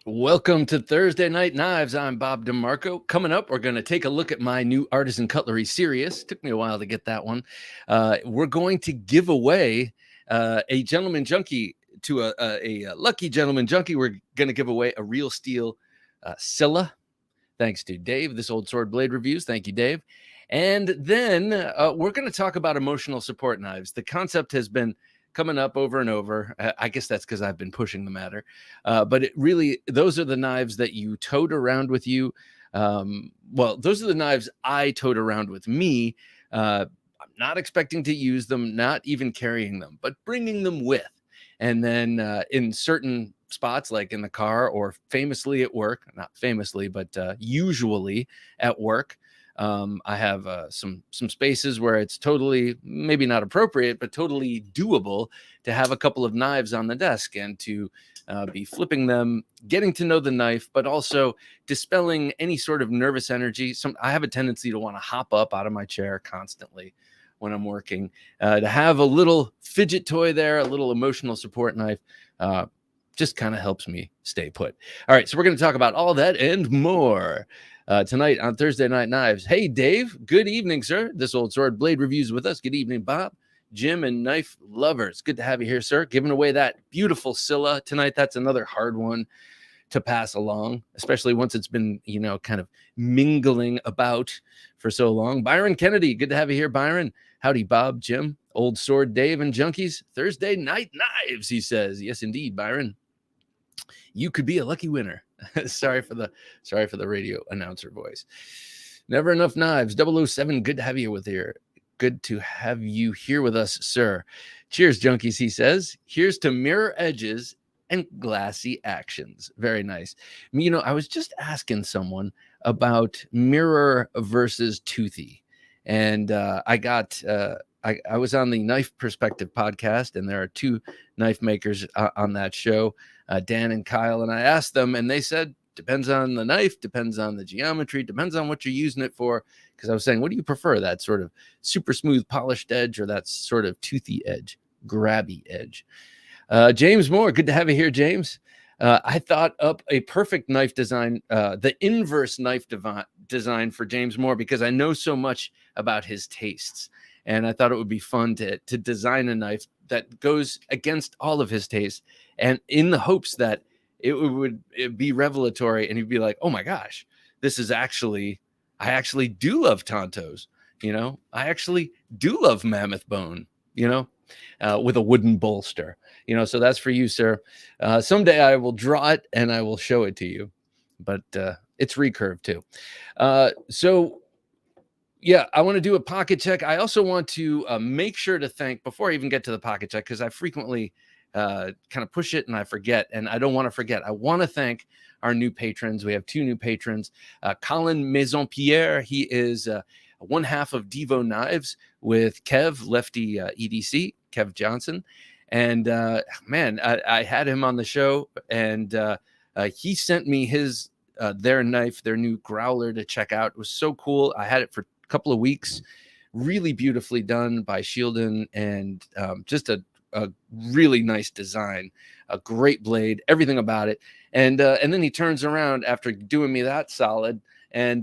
Welcome to Thursday Night Knives. I'm Bob DeMarco. Coming up, we're going to take a look at my new Artisan Cutlery Sirius. Took me a while to get that one. We're going to give away a Gentleman Junkie to a lucky Gentleman Junkie. We're going to give away a real steel Scylla. Thanks to Dave, this old sword blade reviews. Thank you, Dave. And then we're going to talk about emotional support knives. The concept has been coming up over and over. I guess that's because I've been pushing the matter. But it really, those are the knives that you tote around with you. Well, those are the knives I tote around with me. I'm not expecting to use them, not even carrying them, but bringing them with. And then in certain spots, like in the car or famously at work, not famously, but usually at work, I have some spaces where it's totally, maybe not appropriate, but totally doable to have a couple of knives on the desk and to be flipping them, getting to know the knife, but also dispelling any sort of nervous energy. I have a tendency to want to hop up out of my chair constantly when I'm working. To have a little fidget toy there, a little emotional support knife, just kind of helps me stay put. All right, so we're going to talk about all that and more tonight on Thursday Night Knives. Hey, Dave, good evening, sir. This old sword blade reviews with us. Good evening, Bob, Jim, and knife lovers. Good to have you here, sir. Giving away that beautiful Scylla tonight. That's another hard one to pass along, especially once it's been, kind of mingling about for so long. Byron Kennedy, good to have you here, Byron. Howdy, Bob, Jim, old sword Dave, and junkies. Thursday Night Knives, he says. Yes, indeed, Byron. You could be a lucky winner. sorry for the radio announcer voice. Never enough knives. 007, good to have you with here. Good to have you here with us, sir. Cheers, junkies, he says. Here's to mirror edges and glassy actions. Very nice. I was just asking someone about mirror versus toothy. And I was on the Knife Perspective podcast, and there are two knife makers on that show, Dan and Kyle. And I asked them, and they said, depends on the knife, depends on the geometry, depends on what you're using it for. Because I was saying, what do you prefer, that sort of super smooth polished edge or that sort of toothy edge, grabby edge? James Moore, good to have you here, James. I thought up a perfect knife design, the inverse knife design for James Moore, because I know so much about his tastes. And I thought it would be fun to design a knife that goes against all of his tastes, and in the hopes that it'd be revelatory, and he'd be like, oh my gosh, I actually do love Tontos. I actually do love mammoth bone, with a wooden bolster, so that's for you, sir. Someday I will draw it and I will show it to you, but it's recurved too. Yeah, I want to do a pocket check. I also want to make sure to thank, before I even get to the pocket check, because I frequently kind of push it and I forget, and I don't want to forget. I want to thank our new patrons. We have two new patrons. Colin Maison-Pierre, he is one half of Devo Knives with Kev, Lefty EDC, Kev Johnson. And man, I had him on the show, and he sent me their knife, their new growler to check out. It was so cool. I had it for couple of weeks, really beautifully done by Shieldon, and just a really nice design, a great blade, everything about it. And then he turns around after doing me that solid and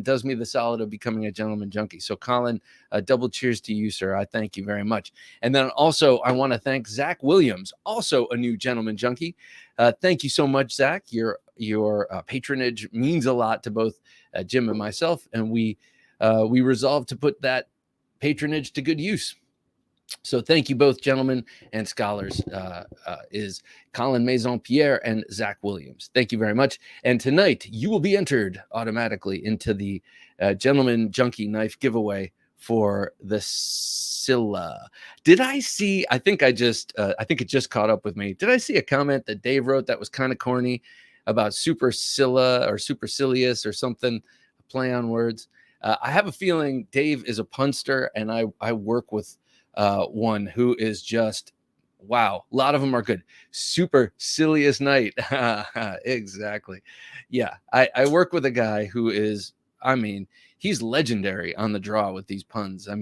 does me the solid of becoming a Gentleman Junkie. So Colin, double cheers to you, sir. I thank you very much. And then also I want to thank Zach Williams, also a new Gentleman Junkie. Thank you so much, Zach. Your patronage means a lot to both Jim and myself, and we resolved to put that patronage to good use. So thank you both, gentlemen and scholars, is Colin Maison-Pierre and Zach Williams. Thank you very much. And tonight you will be entered automatically into the Gentleman Junkie knife giveaway for the Scylla. Did I see, I think it just caught up with me. Did I see a comment that Dave wrote that was kind of corny about Super Scylla or Supercilious or something, a play on words? I have a feeling Dave is a punster, and I work with one who is just, wow, a lot of them are good. Supercilious Knight. Exactly. Yeah, I work with a guy who is, he's legendary on the draw with these puns. I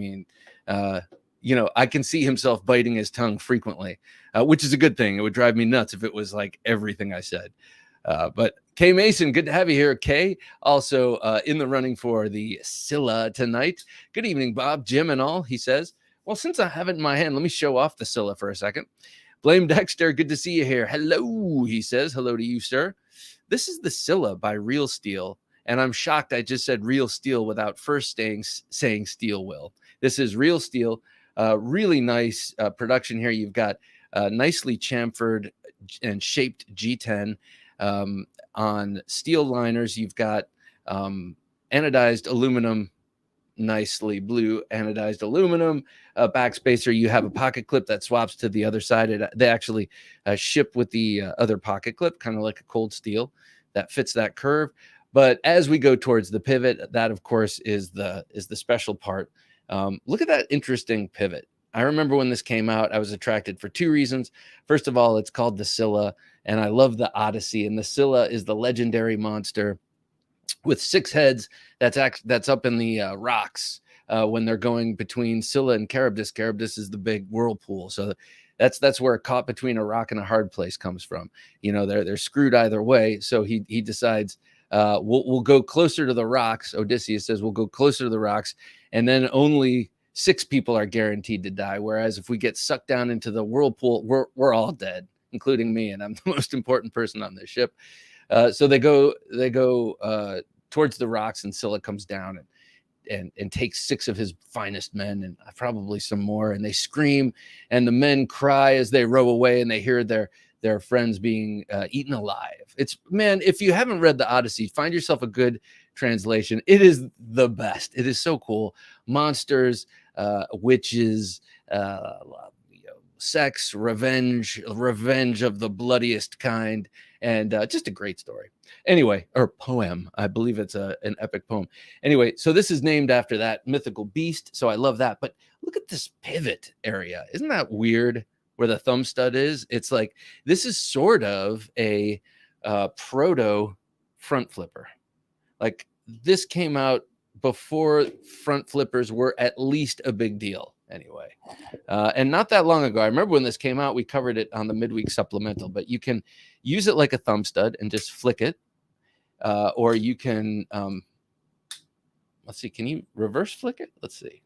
can see himself biting his tongue frequently, which is a good thing. It would drive me nuts if it was like everything I said. But Kay Mason, good to have you here, Kay. Also in the running for the Scylla tonight. Good evening, Bob, Jim, and all, he says. Well, since I have it in my hand, let me show off the Scylla for a second. Blame Dexter, good to see you here. Hello, he says. Hello to you, sir. This is the Scylla by Real Steel, and I'm shocked I just said Real Steel without first saying Steel Will. This is Real Steel. Really nice production here. You've got nicely chamfered and shaped G10 on steel liners. You've got anodized aluminum, nicely blue anodized aluminum backspacer. You have a pocket clip that swaps to the other side. They actually ship with the other pocket clip, kind of like a cold steel that fits that curve. But as we go towards the pivot, that of course is the special part. Look at that interesting pivot. I remember when this came out, I was attracted for two reasons. First of all, it's called the Scylla, and I love the Odyssey. And the Scylla is the legendary monster with 6 heads that's up in the rocks when they're going between Scylla and Charybdis. Charybdis is the big whirlpool, so that's where caught between a rock and a hard place comes from. You know, they're screwed either way. So he decides we'll go closer to the rocks. Odysseus says we'll go closer to the rocks, and then only 6 people are guaranteed to die. Whereas if we get sucked down into the whirlpool, we're all dead, including me, and I'm the most important person on this ship. So they go towards the rocks, and Scylla comes down and takes 6 of his finest men, and probably some more, and they scream, and the men cry as they row away, and they hear their friends being eaten alive. It's, man, if you haven't read the Odyssey, find yourself a good translation. It is the best. It is so cool. Monsters, witches, sex, revenge of the bloodiest kind, and just a great story. Anyway, or poem. I believe it's an epic poem. Anyway, so this is named after that mythical beast, so I love that. But look at this pivot area. Isn't that weird where the thumb stud is? It's like, this is sort of a proto front flipper. Like, this came out before front flippers were at least a big deal anyway. And not that long ago, I remember when this came out, we covered it on the midweek supplemental, but you can use it like a thumb stud and just flick it. Or you can, let's see, can you reverse flick it? Let's see.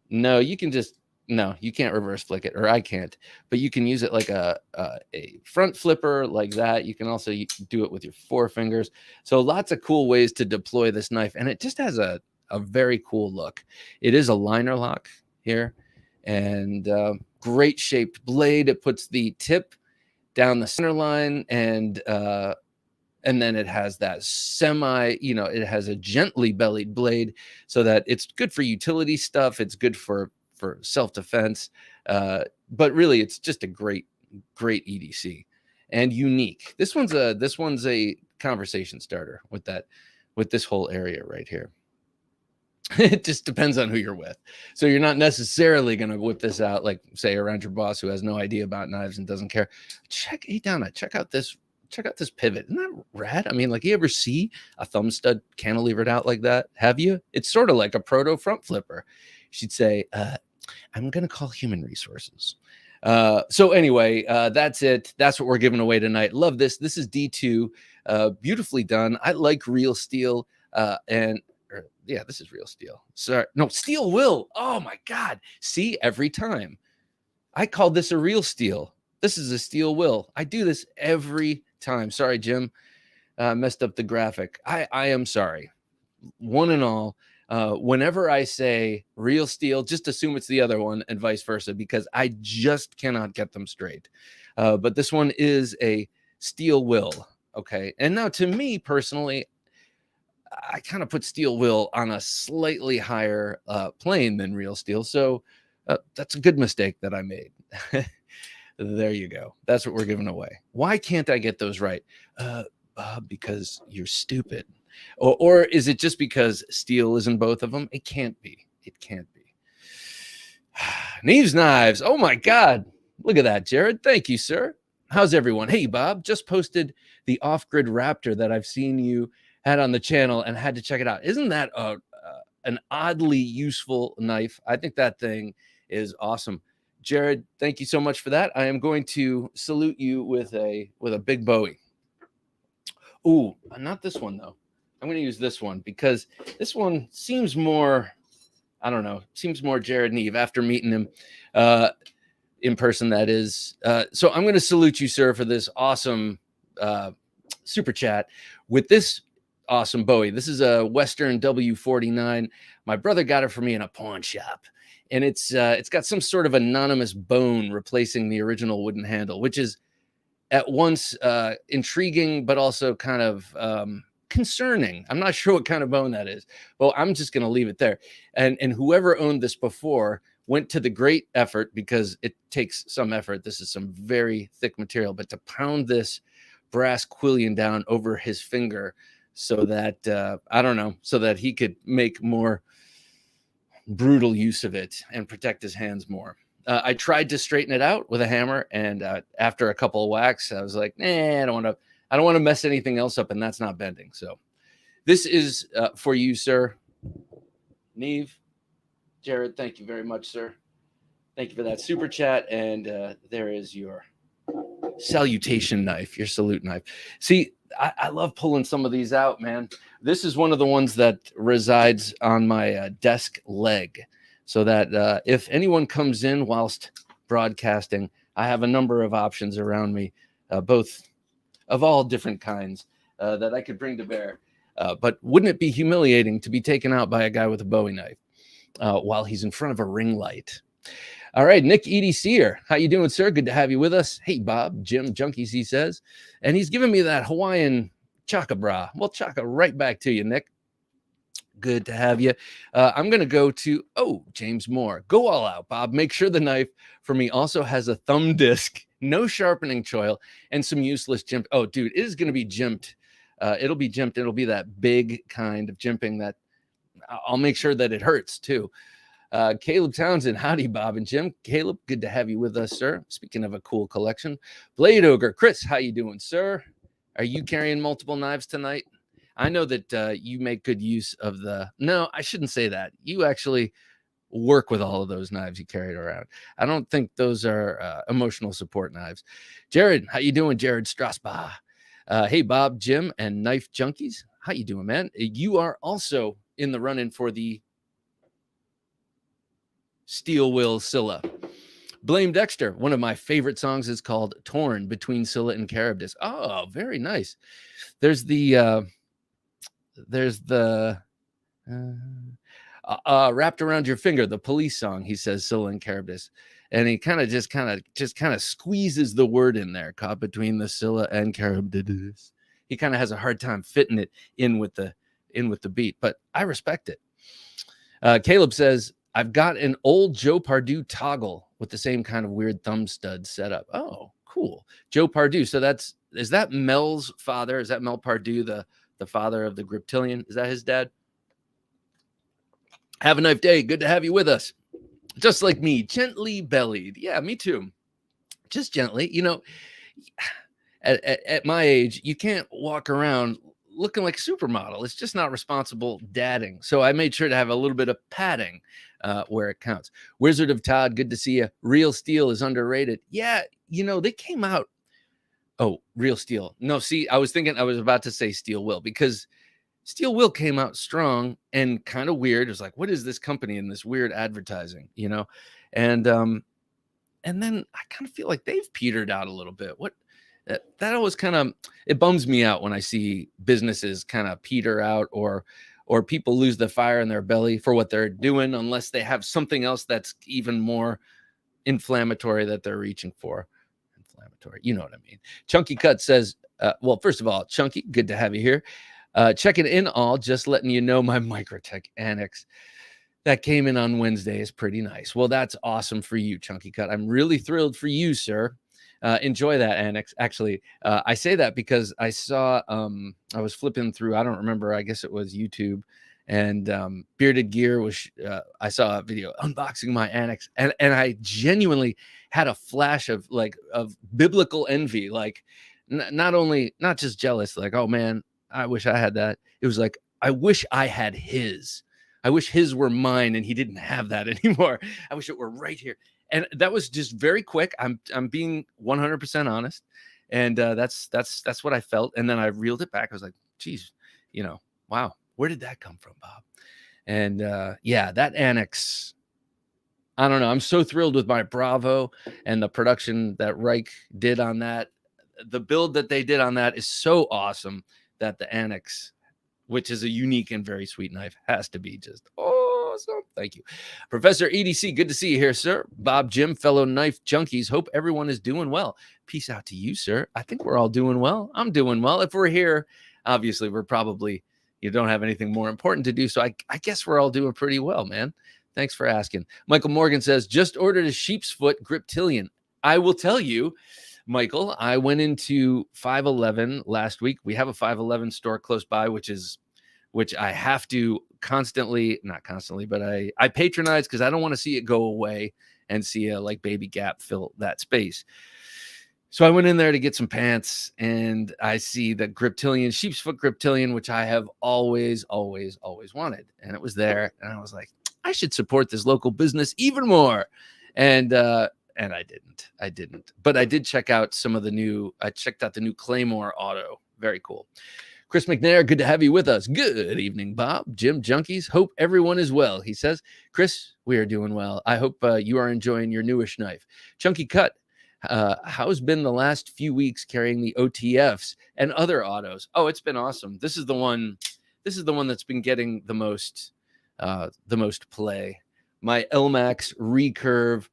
No, you can just, no, you can't reverse flick it, or I can't, but you can use it like a front flipper like that. You can also do it with your 4 fingers. So lots of cool ways to deploy this knife. And it just has a very cool look. It is a liner lock here, and great shaped blade. It puts the tip down the center line, and then it has that it has a gently bellied blade, so that it's good for utility stuff. It's good for self-defense, but really it's just a great EDC and unique. This one's a conversation starter with this whole area right here. It just depends on who you're with. So you're not necessarily going to whip this out, like, say, around your boss who has no idea about knives and doesn't care. Check out this pivot. Isn't that rad? I mean, like, you ever see a thumb stud cantilevered out like that? Have you? It's sort of like a proto front flipper. She'd say, I'm going to call human resources. So anyway, that's it. That's what we're giving away tonight. Love this. This is D2. Beautifully done. I like Real Steel. Yeah, this is Real Steel. Sorry. No, Steel Will. Oh my God. See, every time. I called this a Real Steel. This is a Steel Will. I do this every time. Sorry, Jim. Messed up the graphic. I am sorry. One and all. Whenever I say Real Steel, just assume it's the other one, and vice versa, because I just cannot get them straight. But this one is a Steel Will. Okay. And now, to me personally, I kind of put Steel Will on a slightly higher plane than Real Steel. So that's a good mistake that I made. There you go. That's what we're giving away. Why can't I get those right? Bob, because you're stupid. Or is it just because steel is in both of them? It can't be. It can't be. Knives. Oh my God. Look at that, Jared. Thank you, sir. How's everyone? Hey, Bob, just posted the off-grid Raptor that I've seen you had on the channel and had to check it out. Isn't that an oddly useful knife? I think that thing is awesome. Jared, thank you so much for that. I am going to salute you with a big Bowie. Ooh, not this one though. I'm going to use this one because this one seems more, I don't know, seems more Jared Neve after meeting him in person, that is. So I'm going to salute you, sir, for this awesome super chat with this awesome Bowie. This is a Western W49. My brother got it for me in a pawn shop. And it's got some sort of anonymous bone replacing the original wooden handle, which is at once intriguing, but also kind of concerning. I'm not sure what kind of bone that is. Well, I'm just going to leave it there. And whoever owned this before went to the great effort, because it takes some effort. This is some very thick material, but to pound this brass quillion down over his finger so that, I don't know, so that he could make more brutal use of it and protect his hands more. I tried to straighten it out with a hammer, and after a couple of whacks, I was like, nah, I don't want to mess anything else up, and that's not bending. So this is for you, sir. Neve, Jared, thank you very much, sir. Thank you for that super chat, and there is your salutation knife, your salute knife. See, I love pulling some of these out, man. This is one of the ones that resides on my desk leg, so that if anyone comes in whilst broadcasting, I have a number of options around me, both of all different kinds that I could bring to bear. But wouldn't it be humiliating to be taken out by a guy with a Bowie knife while he's in front of a ring light? All right, Nick EDCer, how you doing, sir? Good to have you with us. Hey, Bob, Jim Junkies, he says. And he's giving me that Hawaiian chaka bra. Well, chaka right back to you, Nick. Good to have you. I'm going to go to, James Moore. Go all out, Bob. Make sure the knife for me also has a thumb disc, no sharpening choil, and some useless jimp. Oh, dude, it is going to be jimped. It'll be jimped. It'll be that big kind of jimping that I'll make sure that it hurts, too. Caleb Townsend, howdy, Bob and Jim. Caleb, good to have you with us, sir. Speaking of a cool collection. Blade Ogre, Chris, how you doing, sir? Are you carrying multiple knives tonight? I know that you make good use of no, I shouldn't say that. You actually work with all of those knives you carried around. I don't think those are emotional support knives. Jared, how you doing, Jared Strasbaugh? Hey, Bob, Jim, and Knife Junkies. How you doing, man? You are also in the run-in for the Steel Will Scylla. Blame Dexter. One of my favorite songs is called Torn Between Scylla and Charybdis. Oh, very nice. There's the Wrapped Around Your Finger, the Police song. He says Scylla and Charybdis, and he kind of squeezes the word in there, caught between the Scylla and Charybdis. He kind of has a hard time fitting it in with the beat, but I respect it. Caleb says, I've got an old Joe Pardue toggle with the same kind of weird thumb stud setup. Oh, cool. Joe Pardue. So is that Mel's father? Is that Mel Pardue, the father of the Griptilian? Is that his dad? Have a nice day. Good to have you with us. Just like me, gently bellied. Yeah, me too. Just gently. You know, at my age, you can't walk around looking like a supermodel. It's just not responsible dadding. So I made sure to have a little bit of padding where it counts. Wizard of Todd, good to see you. Real Steel is underrated. Yeah, you know, they came out. Oh, Real Steel. No, see, I was about to say Steel Will, because Steel Will came out strong and kind of weird. It was like, what is this company and this weird advertising, you know? And then I kind of feel like they've petered out a little bit. That always kind of, it bums me out when I see businesses kind of peter out or people lose the fire in their belly for what they're doing, unless they have something else that's even more inflammatory that they're reaching for. Inflammatory, you know what I mean. Chunky Cut says, well, first of all, Chunky, good to have you here. Checking in all, just letting you know my Microtech Annex that came in on Wednesday is pretty nice. Well, that's awesome for you, Chunky Cut. I'm really thrilled for you, sir. Enjoy that Annex. Actually, I say that because I saw, I was flipping through, I don't remember, I guess it was YouTube, and Bearded Gear was, I saw a video unboxing my Annex, and I genuinely had a flash of biblical envy, like not just jealous, like, oh man, I wish I had that. It was like, I wish I had his. I wish his were mine and he didn't have that anymore. I wish it were right here. And that was just very quick. I'm being 100% honest. And that's what I felt. And then I reeled it back. I was like, geez, wow, where did that come from, Bob? And yeah, that annex, I don't know. I'm so thrilled with my Bravo and the production that Reich did on that. The build that they did on that is so awesome that the annex, which is a unique and very sweet knife, has to be just awesome. Thank you. Professor EDC, good to see you here, sir. Bob, Jim, fellow knife junkies, hope everyone is doing well. Peace out to you, sir. I think we're all doing well. I'm doing well. If we're here, obviously, we're probably, you don't have anything more important to do. So I guess we're all doing pretty well, man. Thanks for asking. Michael Morgan says, just ordered a sheep's foot Griptilian. I will tell you, Michael, I went into 511 last week. We have a 511 store close by, which I have to not constantly, but I patronize because I don't want to see it go away and see a like Baby Gap fill that space. So I went in there to get some pants, and I see the Griptilian, sheep's foot Griptilian, which I have always wanted. And it was there, and I was like, I should support this local business even more. And I didn't. But I did check out I checked out the new Claymore Auto. Very cool. Chris McNair, good to have you with us. Good evening, Bob, Jim, junkies. Hope everyone is well. He says, Chris, we are doing well. I hope you are enjoying your newish knife. Chunky Cut, how's been the last few weeks carrying the OTFs and other autos? Oh, it's been awesome. This is the one that's been getting the most play. My Elmax Recurve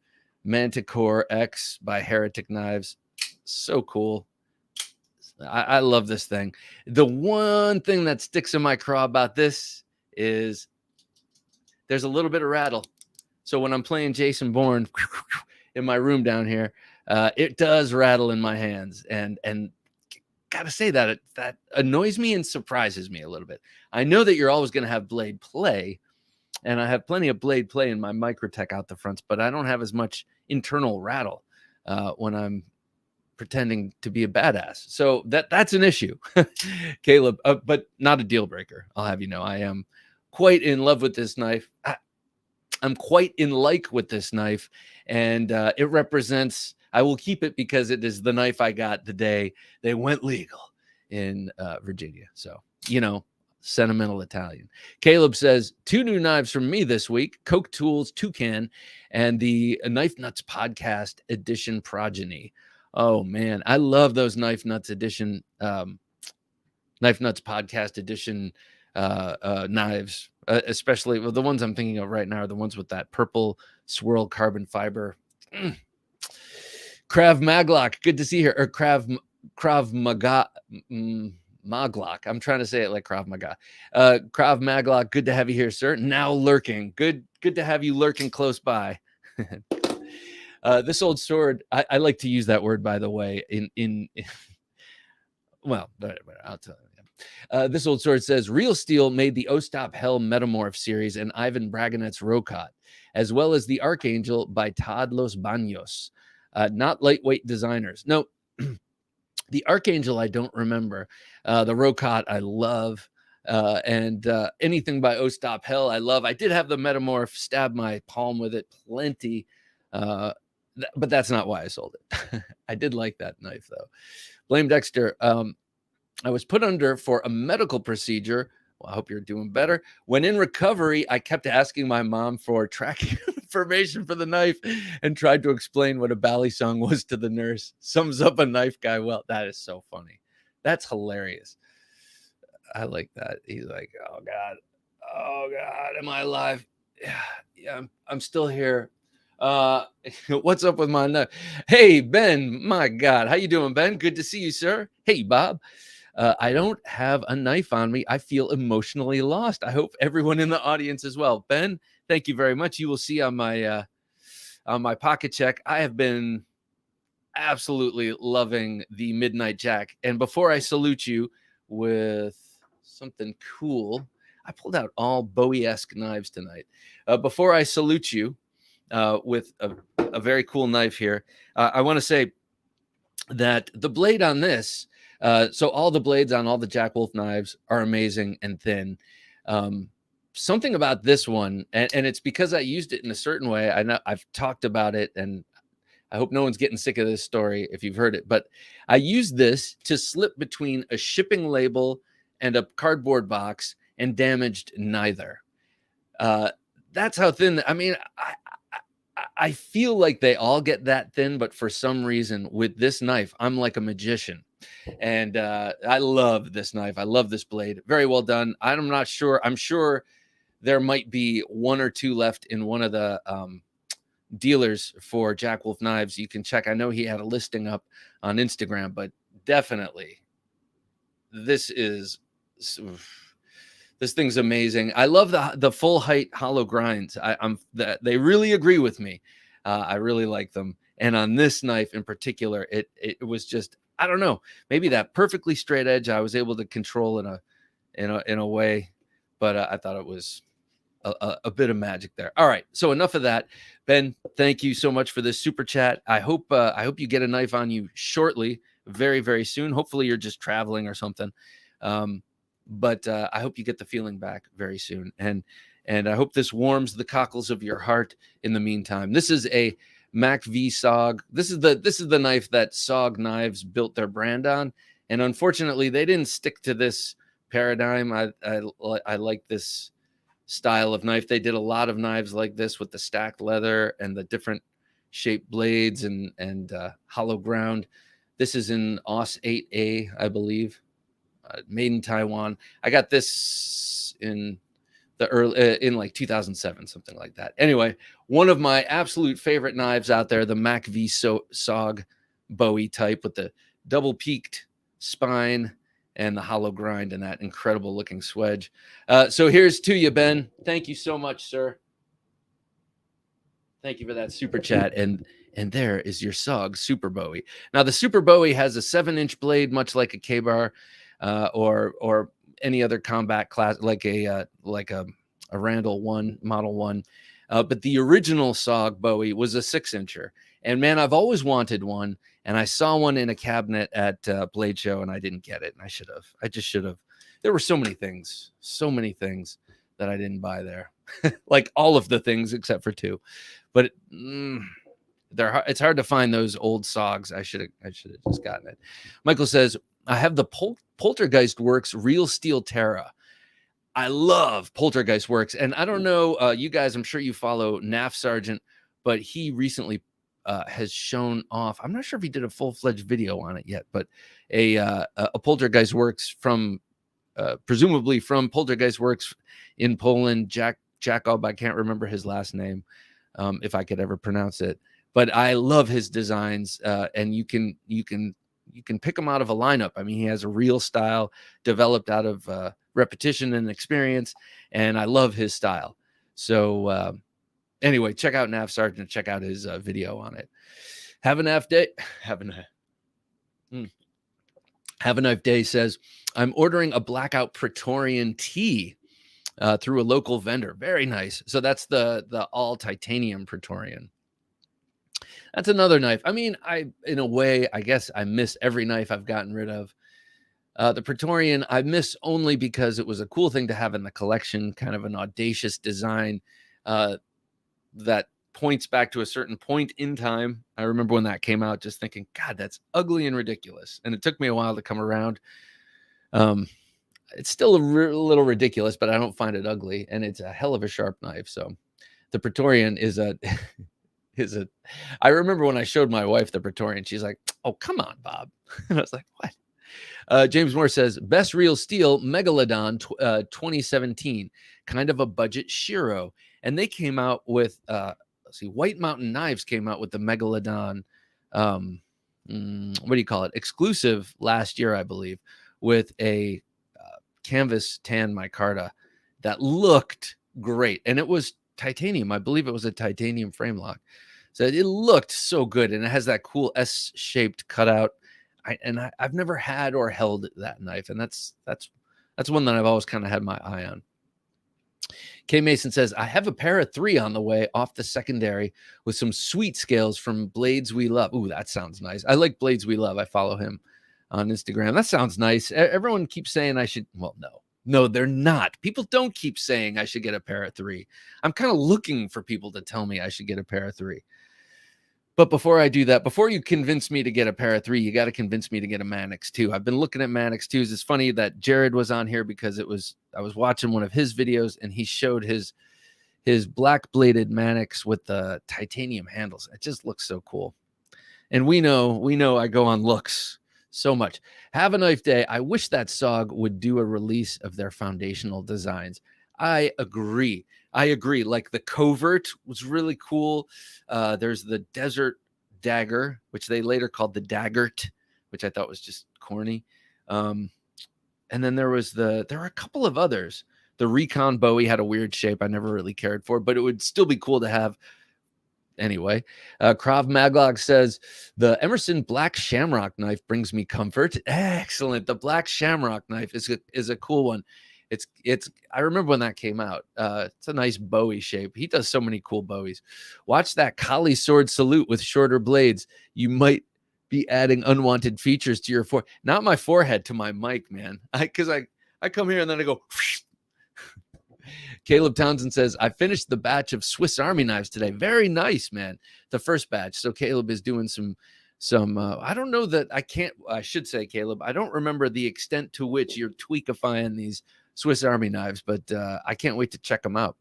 Manticore X by Heretic Knives. So cool. I love this thing. The one thing that sticks in my craw about this is there's a little bit of rattle. So when I'm playing Jason Bourne in my room down here, it does rattle in my hands. And gotta say that annoys me and surprises me a little bit. I know that you're always going to have blade play, and I have plenty of blade play in my Microtech out the fronts, but I don't have as much internal rattle when I'm pretending to be a badass. So that's an issue, Caleb, but not a deal breaker. I'll have you know, I am quite in love with this knife. I'm quite in like with this knife, and it represents, I will keep it because it is the knife I got the day they went legal in Virginia. So, sentimental Italian. Caleb says, 2 new knives from me this week, Coke Tools Toucan and the Knife Nuts Podcast Edition Progeny. Oh man, I love those Knife Nuts Edition, Knife Nuts Podcast Edition knives, especially the ones I'm thinking of right now are the ones with that purple swirl carbon fiber. Krav Maglock, good to see her. Or Krav Maga. Maglock. I'm trying to say it like Krav Maga. Krav Maglock, good to have you here, sir. Now lurking. Good to have you lurking close by. This old sword, I like to use that word, by the way, well, I'll tell you. This old sword says, Real Steel made the Ostap Hell Metamorph series and Ivan Braganet's Rokat, as well as the Archangel by Todd Los Baños. Not lightweight designers. No, the Archangel I don't remember. The Rokat I love. And anything by Ostap Hell I love. I did have the Metamorph, stab my palm with it plenty. But that's not why I sold it. I did like that knife, though. Blame Dexter. I was put under for a medical procedure. Well, I hope you're doing better. When in recovery, I kept asking my mom for tracking information for the knife and tried to explain what a bally song was to the nurse. Sums up a knife guy well. That is so funny. That's hilarious. I like that. He's like, oh God, am I alive? Yeah, I'm still here. What's up with my knife? Hey, Ben, my God, how you doing, Ben? Good to see you, sir. Hey, Bob. I don't have a knife on me. I feel emotionally lost. I hope everyone in the audience as well. Ben, thank you very much. You will see on my pocket check, I have been absolutely loving the Midnight Jack. And before I salute you with something cool, I pulled out all Bowie-esque knives tonight. Before I salute you with a very cool knife here, I want to say that the blade on this, so all the blades on all the Jack Wolf knives are amazing and thin. Something about this one, and it's because I used it in a certain way. I know I've talked about it, and I hope no one's getting sick of this story if you've heard it, but I used this to slip between a shipping label and a cardboard box and damaged neither. That's how thin. I mean, I feel like they all get that thin, but for some reason with this knife, I'm like a magician. And I love this knife. I love this blade. Very well done. I'm not sure. I'm sure there might be one or two left in one of the dealers for Jack Wolf Knives. You can check. I know he had a listing up on Instagram, but definitely this thing's amazing. I love the full height hollow grinds. They really agree with me. I really like them. And on this knife in particular, it was just, I don't know, maybe that perfectly straight edge I was able to control in a way, but I thought it was a bit of magic there. All right, so enough of that. Ben, thank you so much for this super chat. I hope you get a knife on you shortly, very, very soon. Hopefully you're just traveling or something. But I hope you get the feeling back very soon. And I hope this warms the cockles of your heart in the meantime. This is a Mac V Sog. This is the knife that Sog Knives built their brand on. And unfortunately, they didn't stick to this paradigm. I like this style of knife. They did a lot of knives like this with the stacked leather and the different shaped blades and hollow ground. This is in AUS 8A, I believe. Made in Taiwan. I got this in the early in like 2007, something like that. Anyway, one of my absolute favorite knives out there, the Mac V Sog Bowie type with the double peaked spine and the hollow grind and that incredible looking swedge. So here's to you, Ben. Thank you so much, sir. Thank you for that super chat. And there is your Sog Super Bowie. Now the Super Bowie has a 7-inch blade, much like a K-bar. Or any other combat class, like a Randall 1, Model 1. But the original Sog Bowie was a 6-incher. And man, I've always wanted one. And I saw one in a cabinet at Blade Show, and I didn't get it. And I should have. I just should have. There were so many things that I didn't buy there. Like all of the things except for two. But it's hard to find those old Sogs. I should have just gotten it. Michael says, I have the Poltergeist Works Real Steel Terra. I love Poltergeist Works. And I don't know, you guys, I'm sure you follow NAF Sergeant, but he recently has shown off. I'm not sure if he did a full-fledged video on it yet, but a Poltergeist Works from, presumably from Poltergeist Works in Poland, Jacob, I can't remember his last name, if I could ever pronounce it. But I love his designs, and you can pick him out of a lineup. I mean, he has a real style developed out of repetition and experience, and I love his style. So anyway, check out NAF Sergeant. Check out his video on it. Have a NAF day. Have a Knife Day says, I'm ordering a blackout Praetorian tee through a local vendor. Very nice. So that's the all titanium Praetorian. That's another knife. I mean, in a way, I guess I miss every knife I've gotten rid of. The Praetorian, I miss only because it was a cool thing to have in the collection, kind of an audacious design that points back to a certain point in time. I remember when that came out, just thinking, God, that's ugly and ridiculous. And it took me a while to come around. It's still a little ridiculous, but I don't find it ugly. And it's a hell of a sharp knife. So the Praetorian is I remember when I showed my wife the Praetorian, she's like, oh, come on, Bob. And I was like, what? James Moore says, best real steel, Megalodon 2017, kind of a budget Shiro. And they came out with, White Mountain Knives came out with the Megalodon, what do you call it? Exclusive last year, I believe, with a canvas tan micarta that looked great. And it was titanium. I believe it was a titanium frame lock. So it looked so good. And it has that cool S-shaped cutout. I've never had or held that knife. And that's one that I've always kind of had my eye on. K Mason says, I have a pair of 3 on the way off the secondary with some sweet scales from Blades We Love. Ooh, that sounds nice. I like Blades We Love. I follow him on Instagram. That sounds nice. Everyone keeps saying I should. Well, no, they're not. People don't keep saying I should get a pair of 3. I'm kind of looking for people to tell me I should get a pair of 3. But before I do that, before you convince me to get a pair of 3, you got to convince me to get a Manix 2. I've been looking at Manix 2s. It's funny that Jared was on here because I was watching one of his videos and he showed his black bladed Manix with the titanium handles. It just looks so cool. And we know I go on looks so much. Have a knife day. I wish that Sog would do a release of their foundational designs. I agree. Like the Covert was really cool. There's the Desert Dagger, which they later called the Daggert, which I thought was just corny. And then there were a couple of others. The Recon Bowie had a weird shape I never really cared for, but it would still be cool to have. Anyway, Krav Maglog says the Emerson Black Shamrock knife brings me comfort. Excellent. The Black Shamrock knife is a cool one. It's I remember when that came out. It's a nice Bowie shape. He does so many cool Bowies. Watch that Kali sword salute with shorter blades. You might be adding unwanted features to your not my forehead, to my mic, man. Because I come here and then I go. Caleb Townsend says, I finished the batch of Swiss Army knives today. Very nice, man. The first batch. So Caleb is doing some I don't know that I should say, Caleb, I don't remember the extent to which you're tweakifying these Swiss Army knives, but I can't wait to check them out.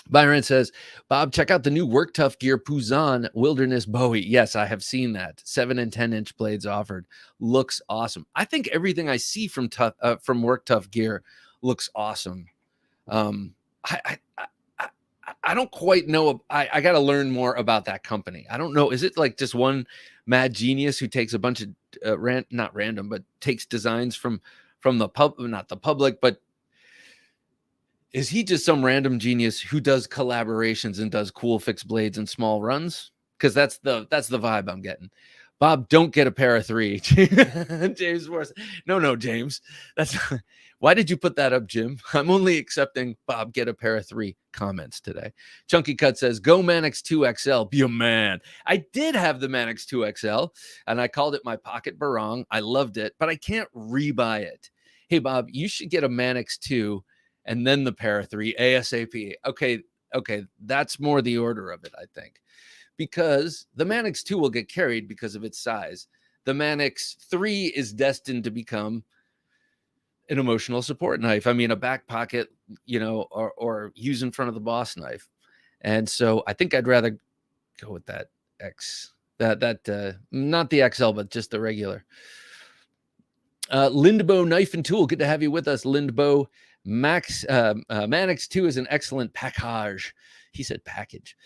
Byron says, Bob, check out the new Work Tough Gear Puzon Wilderness Bowie. Yes, I have seen that. 7 and 10 inch blades offered. Looks awesome. I think everything I see from Work Tough Gear looks awesome. I don't quite know. I got to learn more about that company. I don't know. Is it like just one mad genius who takes a bunch of not random, but takes designs from the not the public, but is he just some random genius who does collaborations and does cool fixed blades and small runs? Because that's the vibe I'm getting. Bob, don't get a pair of 3. James Morris. No, James. Why did you put that up, Jim? I'm only accepting Bob get a pair of 3 comments today. Chunky Cut says, go Manix 2XL. Be a man. I did have the Manix 2XL, and I called it my pocket barong. I loved it, but I can't rebuy it. Hey, Bob, you should get a Manix 2 and then the pair of 3 ASAP. Okay, that's more the order of it, I think. Because the Manix 2 will get carried because of its size. The Manix 3 is destined to become an emotional support knife. I mean, a back pocket, or use in front of the boss knife. And so I think I'd rather go with that X. That not the XL, but just the regular. Lindbo Knife and Tool. Good to have you with us, Lindbo. Manix 2 is an excellent package. He said package.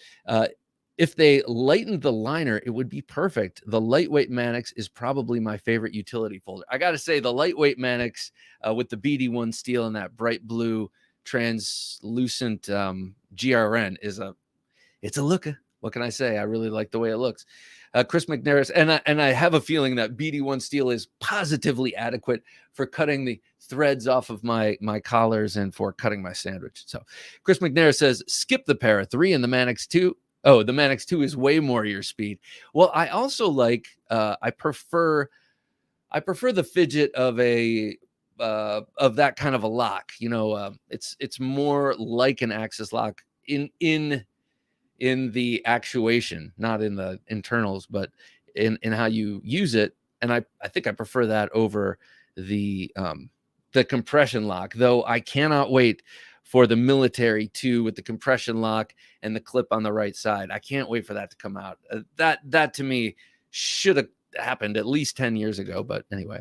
If they lightened the liner, it would be perfect. The lightweight Manix is probably my favorite utility folder. I got to say, the lightweight Manix with the BD1 steel and that bright blue translucent GRN it's a looker. What can I say? I really like the way it looks. Chris McNaris, and I have a feeling that BD1 steel is positively adequate for cutting the threads off of my collars and for cutting my sandwich. So Chris McNaris says, skip the pair of 3 and the Manix 2. Oh, the Manix 2 is way more your speed. Well, I also like, I prefer the fidget of that kind of a lock. It's more like an axis lock in the actuation, not in the internals, but in how you use it. And I think I prefer that over the compression lock, though I cannot wait for the military 2 with the compression lock and the clip on the right side. I can't wait for that to come out. That to me should have happened at least 10 years ago. But anyway,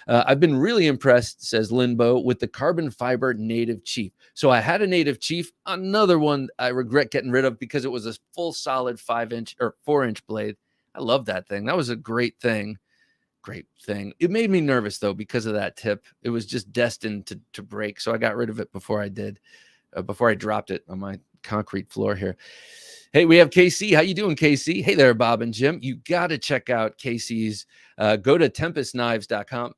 I've been really impressed, says Linbo, with the carbon fiber Native Chief. So I had a Native Chief, another one I regret getting rid of because it was a full solid 5-inch or 4-inch blade. I love that thing. That was a great thing. It made me nervous though because of that tip. It was just destined to break, so I got rid of it before I dropped it on my concrete floor here. Hey, we have KC. How you doing, KC? Hey there, Bob and Jim. You got to check out KC's. Go to tempestknives.com.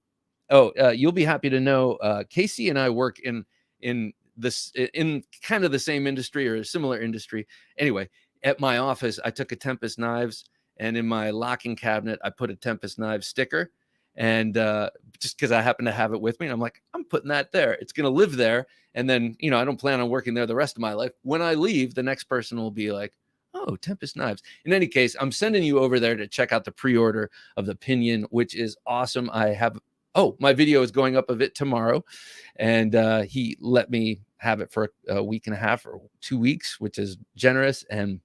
You'll be happy to know KC and I work in kind of the same industry or a similar industry. Anyway, at my office, I took a Tempest Knives. And in my locking cabinet, I put a Tempest Knives sticker. And just because I happen to have it with me, I'm like, I'm putting that there. It's going to live there. And then, I don't plan on working there the rest of my life. When I leave, the next person will be like, Oh, Tempest Knives. In any case, I'm sending you over there to check out the pre-order of the Pinion, which is awesome. My video is going up of it tomorrow, and he let me have it for a week and a half or 2 weeks, which is generous, and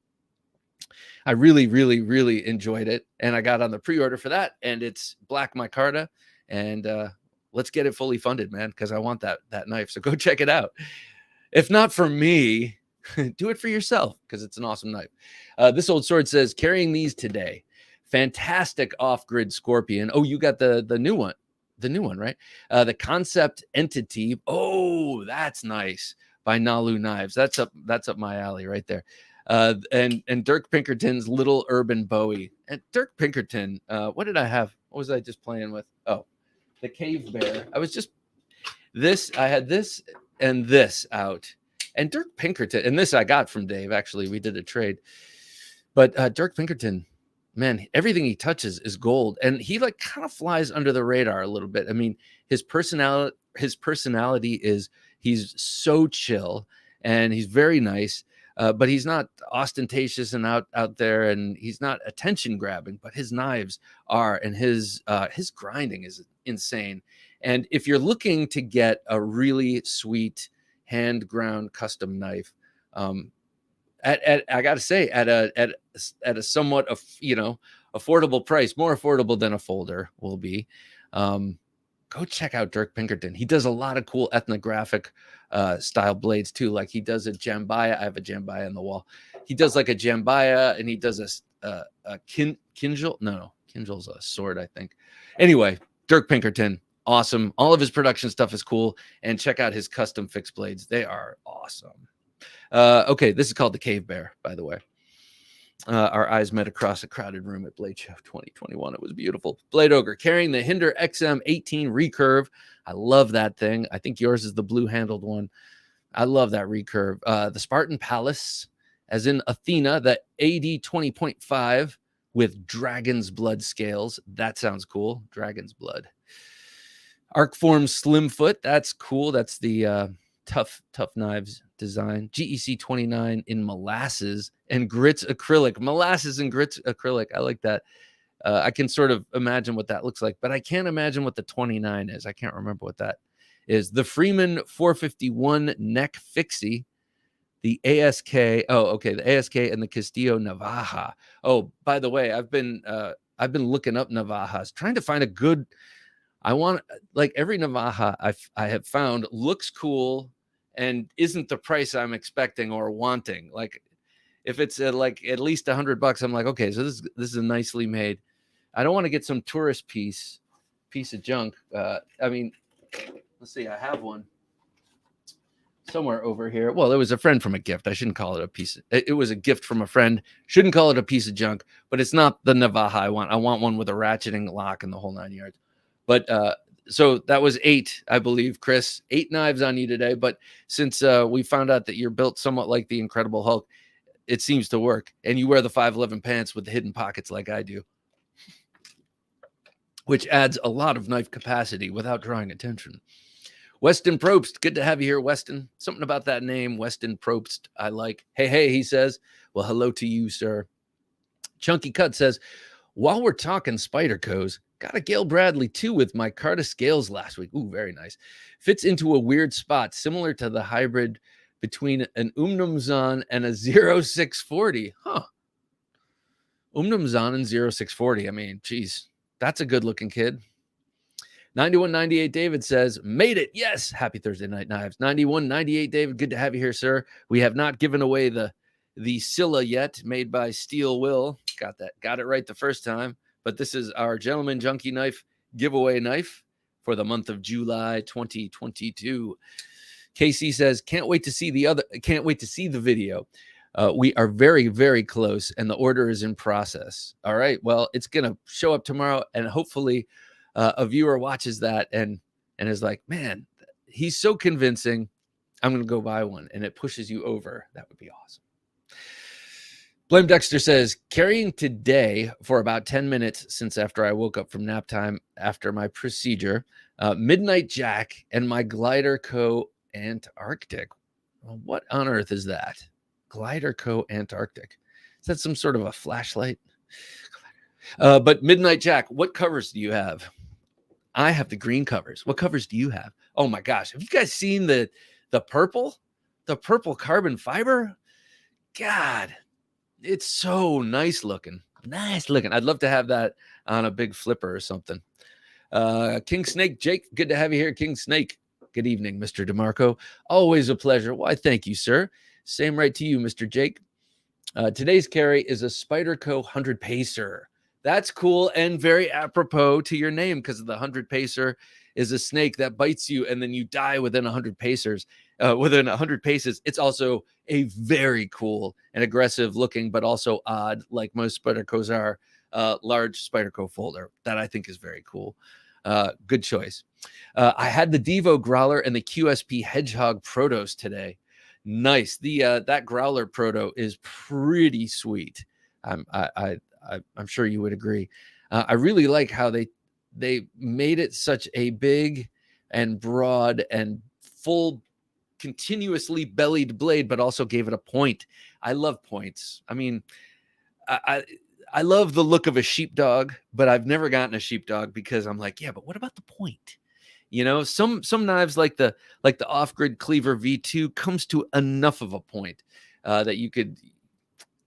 I really, really, really enjoyed it. And I got on the pre-order for that, and it's black micarta, and let's get it fully funded, man, because I want that knife. So go check it out. If not for me, do it for yourself, because it's an awesome knife. This old sword says, carrying these today. Fantastic off-grid Scorpion. Oh, you got the new one. The new one, right? The Concept Entity. Oh, that's nice. By Nalu Knives. That's up my alley right there. And Dirk Pinkerton's Little Urban Bowie. And Dirk Pinkerton, what did I have? What was I just playing with? Oh, the Cave Bear. I had this and this out. And Dirk Pinkerton, and this I got from Dave, actually. We did a trade. But Dirk Pinkerton, man, everything he touches is gold. And he like kind of flies under the radar a little bit. I mean, his personality is, he's so chill and he's very nice. But he's not ostentatious and out there, and he's not attention grabbing, but his knives are, and his grinding is insane. And if you're looking to get a really sweet hand ground custom knife, I gotta say, at a somewhat affordable price, more affordable than a folder will be, go check out Dirk Pinkerton. He does a lot of cool ethnographic style blades too. Like he does a Jambaya. I have a Jambaya on the wall. He does like a Jambaya, and he does a Kinjal. No, Kinjal's a sword, I think. Anyway, Dirk Pinkerton, awesome. All of his production stuff is cool. And check out his custom fixed blades. They are awesome. Okay, this is called the Cave Bear, by the way. Our eyes met across a crowded room at Blade Show 2021. It was beautiful. Blade Ogre carrying the Hinder XM18 recurve. I love that thing. I think yours is the blue-handled one. I love that recurve. The Spartan Palace, as in Athena, the AD 20.5 with Dragon's Blood scales. That sounds cool. Dragon's Blood. Arcform Slimfoot. That's cool. That's the Tough Knives design. GEC 29 in molasses and grits acrylic. Molasses and grits acrylic. I like that. I can sort of imagine what that looks like, but I can't imagine what the 29 is. I can't remember what that is. The Freeman 451 neck fixie. The ASK. Oh, okay. The ASK and the Castillo Navaja. Oh, by the way, I've been looking up Navajas, trying to find a good. I want, like, every Navaja I have found looks cool and isn't the price I'm expecting or wanting. Like, if it's like at least $100, I'm like, okay, so this is a nicely made. I don't want to get some tourist piece of junk. I mean, let's see, I have one somewhere over here. Well, it was a friend from a gift. I shouldn't call it a piece. It was a gift from a friend. Shouldn't call it a piece of junk, but it's not the Navaja I want. I want one with a ratcheting lock and the whole 9 yards. But so that was 8, I believe, Chris. 8 knives on you today. But since we found out that you're built somewhat like the Incredible Hulk, it seems to work. And you wear the 511 pants with the hidden pockets like I do, which adds a lot of knife capacity without drawing attention. Weston Probst, good to have you here, Weston. Something about that name, Weston Probst, I like. Hey, he says. Well, hello to you, sir. Chunky Cut says, while we're talking Spyderco's, got a Gail Bradley too with my Carta scales last week. Ooh, very nice. Fits into a weird spot, similar to the hybrid between an Umnumzan and a 0640. Huh. Umnumzan and 0640. I mean, geez, that's a good looking kid. 9198 David says, made it. Yes. Happy Thursday Night Knives. 9198 David, good to have you here, sir. We have not given away the Scylla yet, made by Steel Will. Got it right the first time. But this is our Gentleman Junkie knife giveaway knife for the month of July 2022. KC says, can't wait to see the video. We are very, very close, and the order is in process. All right. Well, it's gonna show up tomorrow, and hopefully a viewer watches that and is like, man, he's so convincing. I'm gonna go buy one, and it pushes you over. That would be awesome. Blame Dexter says, carrying today for about 10 minutes since after I woke up from nap time after my procedure, Midnight Jack and my Glider Co. Antarctic. Well, what on earth is that? Glider Co. Antarctic. Is that some sort of a flashlight? But Midnight Jack, what covers do you have? I have the green covers. What covers do you have? Oh my gosh. Have you guys seen the purple? The purple carbon fiber? God, it's so nice looking. Nice looking. I'd love to have that on a big flipper or something. King Snake, Jake, good to have you here, King Snake. Good evening, Mr. DeMarco. Always a pleasure. Why, thank you, sir. Same right to you, Mr. Jake. Today's carry is a Spyderco 100 Pacer. That's cool and very apropos to your name, because the 100 Pacer is a snake that bites you and then you die within 100 pacers. Within 100 paces. It's also a very cool and aggressive looking, but also odd, like most Spydercos are, large Spyderco folder that I think is very cool. Good choice. I had the Devo Growler and the QSP Hedgehog Protos today. Nice. That Growler Proto is pretty sweet. I'm sure you would agree. I really like how they made it such a big and broad and full, continuously bellied blade, but also gave it a point. I love points. I mean, I love the look of a sheepdog, but I've never gotten a sheepdog because I'm like, yeah, but what about the point? You know, some knives like the off-grid Cleaver V2 comes to enough of a point that you could,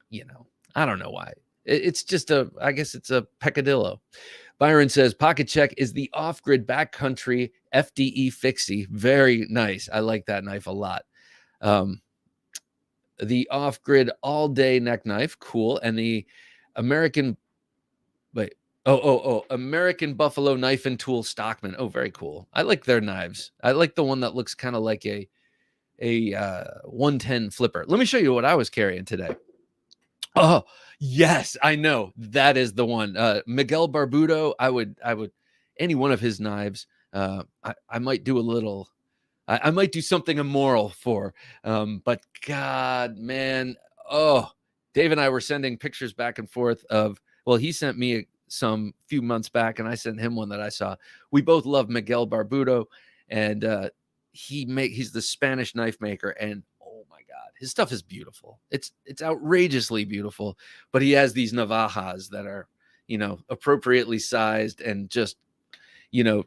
you know, I don't know why. It's just I guess it's a peccadillo. Byron says, Pocket Check is the off-grid backcountry FDE Fixie. Very nice. I like that knife a lot. The off-grid all-day neck knife. Cool. And the American Buffalo Knife and Tool Stockman. Oh, very cool. I like their knives. I like the one that looks kind of like a 110 flipper. Let me show you what I was carrying today. Oh, yes, I know. That is the one. Miguel Barbudo. I would any one of his knives. I might do a little, I might do something immoral for, but God, man. Oh, Dave and I were sending pictures back and forth of, well, he sent me some few months back and I sent him one that I saw. We both love Miguel Barbudo, and he's the Spanish knife maker, and oh my God, his stuff is beautiful. It's outrageously beautiful, but he has these navajas that are, you know, appropriately sized and just, you know,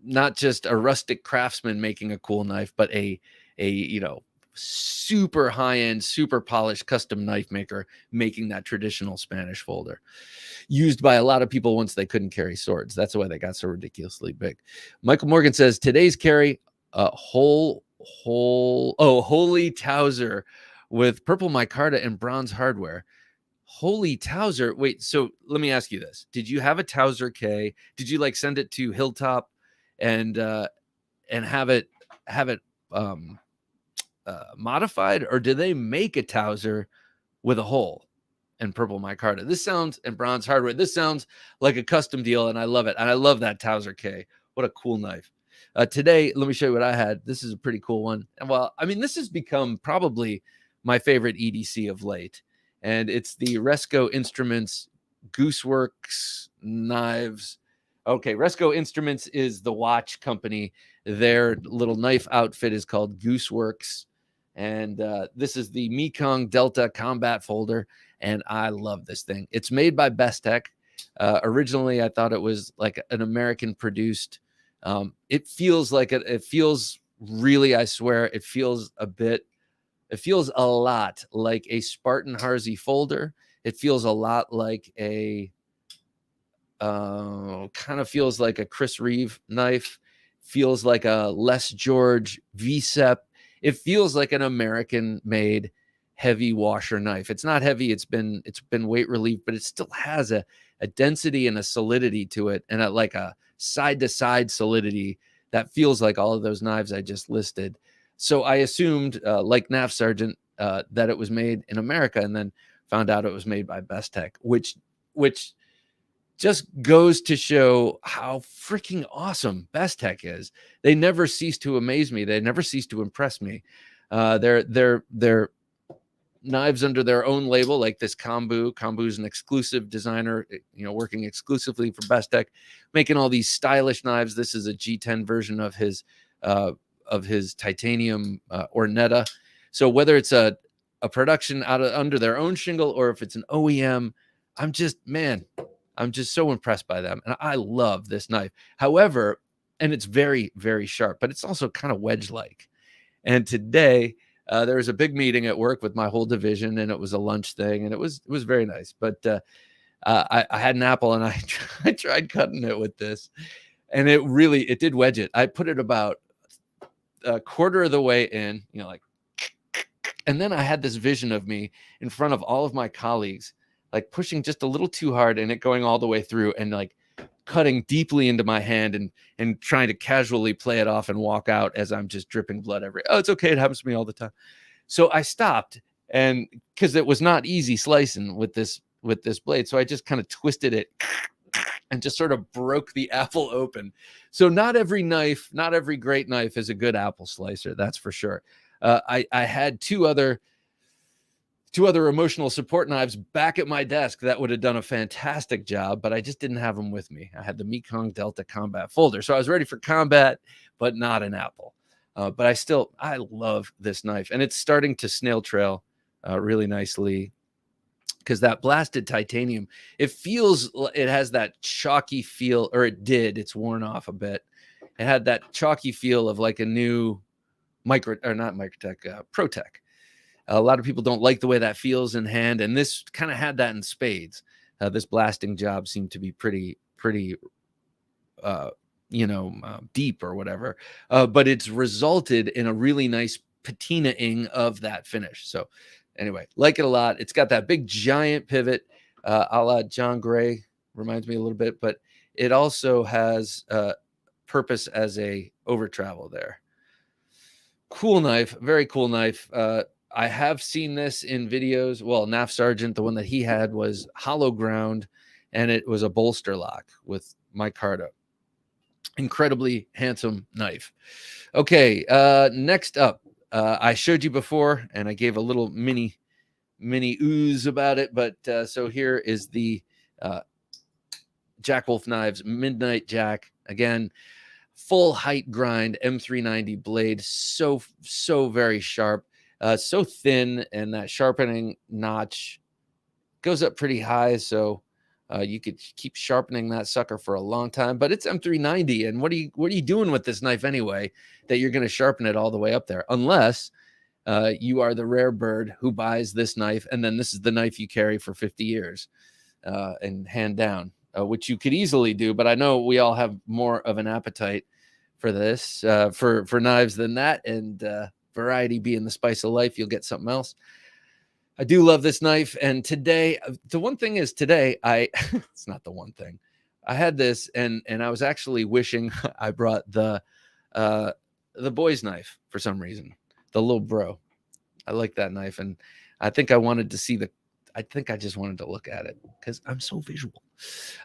not just a rustic craftsman making a cool knife, but a you know, super high-end, super polished custom knife maker making that traditional Spanish folder, used by a lot of people once they couldn't carry swords. That's why they got so ridiculously big. Michael Morgan says, today's carry, holy Towser with purple micarta and bronze hardware. Holy Towser. Wait, so let me ask you this. Did you have a Towser K? Did you like send it to Hilltop and have it modified, or did they make a Towser with a hole and purple micarta? This sounds, and bronze hardware. This sounds like a custom deal, and I love it. And I love that Towser K. What a cool knife. Today, let me show you what I had. This is a pretty cool one. And well, I mean, this has become probably my favorite EDC of late, and it's the Resco Instruments Gooseworks knives. Okay, Resco Instruments is the watch company. Their little knife outfit is called Gooseworks. And this is the Mekong Delta Combat folder, and I love this thing. It's made by Bestech. Originally, I thought it was like an American produced. It feels like it feels really, I swear, it feels a lot like a Spartan Harzy folder. It feels a lot like a kind of feels like a Chris Reeve knife. Feels like a Les George VSEP. It feels like an American-made heavy washer knife. It's not heavy. It's been weight relieved, but it still has a density and a solidity to it, and like a side-to-side solidity that feels like all of those knives I just listed. So I assumed, like NAF Sergeant, that it was made in America, and then found out it was made by Bestech, which just goes to show how freaking awesome Bestech is. They never cease to amaze me. They never cease to impress me. They're knives under their own label, like this Kambu. Kambu's an exclusive designer, you know, working exclusively for Bestech, making all these stylish knives. This is a G10 version of his titanium Ornetta. So whether it's a a production out of under their own shingle or if it's an OEM, I'm just so impressed by them. And I love this knife. However, and it's very, very sharp, but it's also kind of wedge-like. And today, there was a big meeting at work with my whole division, and it was a lunch thing, and it was very nice. But I had an apple, and I tried cutting it with this, and it did wedge it. I put it about a quarter of the way in, like, and then I had this vision of me in front of all of my colleagues, like pushing just a little too hard and it going all the way through and like cutting deeply into my hand and trying to casually play it off and walk out as I'm just dripping blood oh, it's okay. It happens to me all the time. So I stopped, and because it was not easy slicing with this blade. So I just kind of twisted it and just sort of broke the apple open. So not every great knife is a good apple slicer. That's for sure. I had two other emotional support knives back at my desk that would have done a fantastic job, but I just didn't have them with me. I had the Mekong Delta Combat Folder. So I was ready for combat, but not an apple. But I love this knife, and it's starting to snail trail really nicely because that blasted titanium, it has that chalky feel, or it did. It's worn off a bit. It had that chalky feel of like a new Microtech. A lot of people don't like the way that feels in hand, and this kind of had that in spades. This blasting job seemed to be pretty deep or whatever, but it's resulted in a really nice patinaing of that finish. So anyway, like it a lot. It's got that big giant pivot, a la John Gray, reminds me a little bit, but it also has purpose as a over travel there. Cool knife, very cool knife. I have seen this in videos. Well, Naf Sargent, the one that he had was hollow ground, and it was a bolster lock with micarta. Incredibly handsome knife. Okay, next up, I showed you before, and I gave a little mini ooze about it, but so here is the Jack Wolf Knives Midnight Jack. Again, full height grind M390 blade, so very sharp. So thin, and that sharpening notch goes up pretty high, so you could keep sharpening that sucker for a long time. But it's M390, and what are you doing with this knife anyway that you're going to sharpen it all the way up there? Unless you are the rare bird who buys this knife, and then this is the knife you carry for 50 years and hand down, which you could easily do. But I know we all have more of an appetite for this, for knives than that, and variety being the spice of life, you'll get something else. I do love this knife, and today, the one thing is today, it's not the one thing. I had this, and I was actually wishing I brought the boy's knife for some reason, the little bro. I like that knife, and I think I wanted to see I just wanted to look at it because I'm so visual.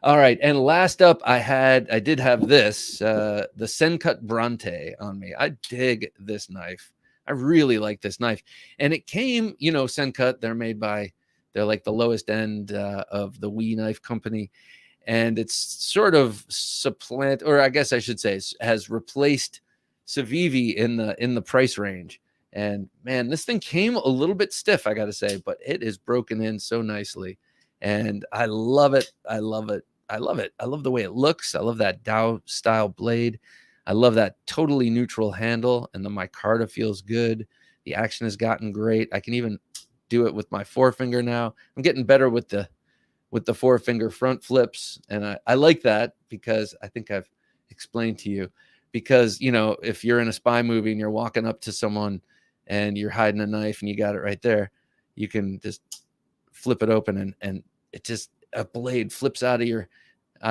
All right, and last up, I did have this, the Sencut Bronte on me. I dig this knife. I really like this knife. And it came, Sencut, they're like the lowest end of the Wii knife company. And it's sort of or I guess I should say, has replaced Civivi in the price range. And man, this thing came a little bit stiff, I got to say, but it is broken in so nicely. And I love it. I love it. I love it. I love the way it looks. I love that Dow style blade. I love that totally neutral handle, and the micarta feels good. The action has gotten great. I can even do it with my forefinger now. I'm getting better with the forefinger front flips, and I like that because I think I've explained to you, because if you're in a spy movie and you're walking up to someone and you're hiding a knife and you got it right there, you can just flip it open and it just, a blade flips out of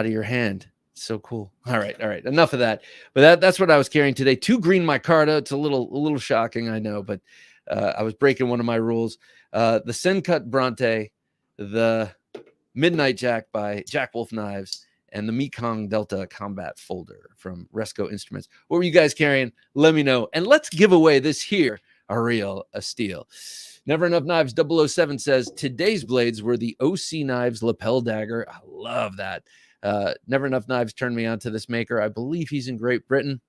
your hand. So cool. All right. Enough of that. But that's what I was carrying today. 2 green micarta. It's a little shocking, I know, but I was breaking one of my rules. The Sencut Bronte, the Midnight Jack by Jack Wolf Knives, and the Mekong Delta Combat Folder from Resco Instruments. What were you guys carrying? Let me know. And let's give away this here, a steal. Never Enough Knives 007 says, today's blades were the OC Knives lapel dagger. I love that. Never Enough Knives turned me on to this maker. I believe he's in Great Britain,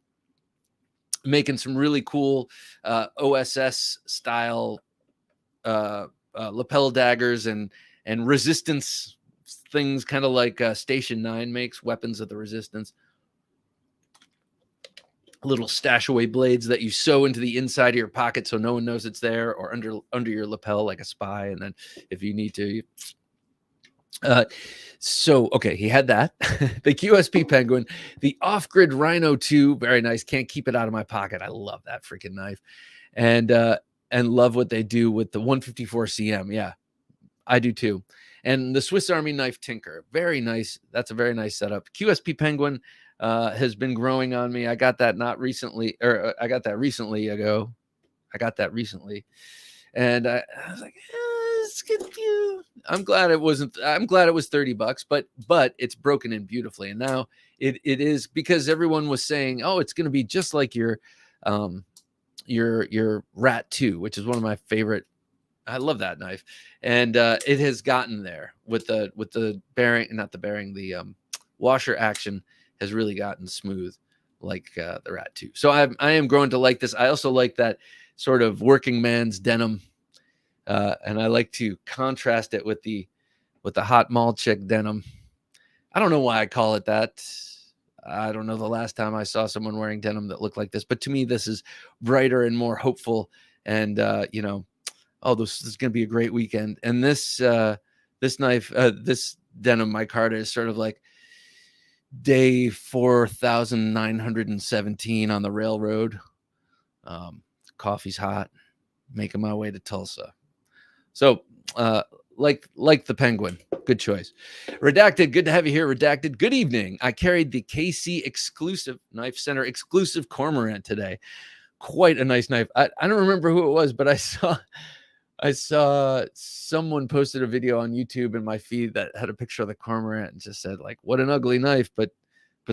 making some really cool OSS style lapel daggers and resistance things, kind of like Station 9 makes, weapons of the resistance. Little stash away blades that you sew into the inside of your pocket so no one knows it's there, or under your lapel like a spy. And then if you need to, so okay, he had that. The QSP Penguin, the off-grid Rhino 2, very nice. Can't keep it out of my pocket. I love that freaking knife, and love what they do with the 154 CM. Yeah, I do too. And the Swiss Army Knife Tinker, very nice. That's a very nice setup. QSP Penguin has been growing on me. I got that I got that recently ago. I got that recently, and I was like, it's good for you. I'm glad it was $30, but it's broken in beautifully. And now it is, because everyone was saying, oh, it's going to be just like your Rat 2, which is one of my favorite. I love that knife. And it has gotten there with the bearing, not the bearing, the washer action has really gotten smooth, like the Rat 2. So I am growing to like this. I also like that sort of working man's denim. And I like to contrast it with the hot mall chick denim. I don't know why I call it that. I don't know the last time I saw someone wearing denim that looked like this, but to me, this is brighter and more hopeful. And, this is going to be a great weekend. And this knife, this denim micarta is sort of like day 4,917 on the railroad. Coffee's hot, making my way to Tulsa. So, like the Penguin, good choice. Redacted, good to have you here, Redacted. Good evening. I carried the KC exclusive Knife Center exclusive Cormorant today. Quite a nice knife. I don't remember who it was, but I saw someone posted a video on YouTube in my feed that had a picture of the Cormorant and just said, like, what an ugly knife, but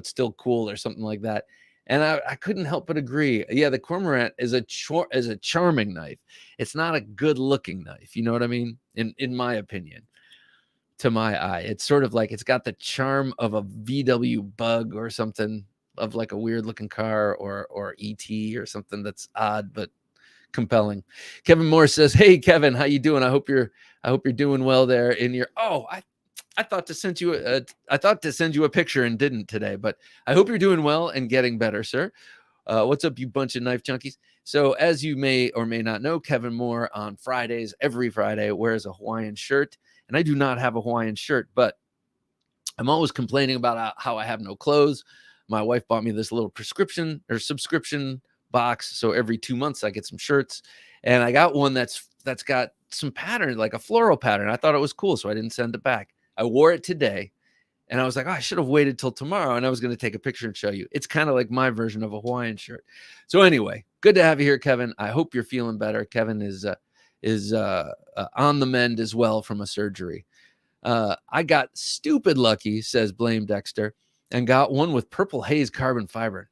still cool, or something like that. And I couldn't help but agree. Yeah, the Cormorant is a charming knife. It's not a good looking knife. You know what I mean? In my opinion, to my eye, it's sort of like, it's got the charm of a VW Bug or something, of like a weird looking car, or ET or something that's odd but compelling. Kevin Moore says, "Hey Kevin, how you doing? I hope you're doing well there in your." Oh, I thought to send you a picture and didn't today, but I hope you're doing well and getting better, sir. What's up, you bunch of knife junkies? So, as you may or may not know, Kevin Moore on Fridays, every Friday, wears a Hawaiian shirt, and I do not have a Hawaiian shirt, but I'm always complaining about how I have no clothes. My wife bought me this little subscription box, so every 2 months I get some shirts, and I got one that's got some pattern, like a floral pattern. I thought it was cool, so I didn't send it back. I wore it today, and I was like, oh, I should have waited till tomorrow, and I was going to take a picture and show you. It's kind of like my version of a Hawaiian shirt. So anyway, good to have you here, Kevin. I hope you're feeling better. Kevin is on the mend as well from a surgery. I got stupid lucky, says Blame Dexter, and got one with Purple Haze carbon fiber.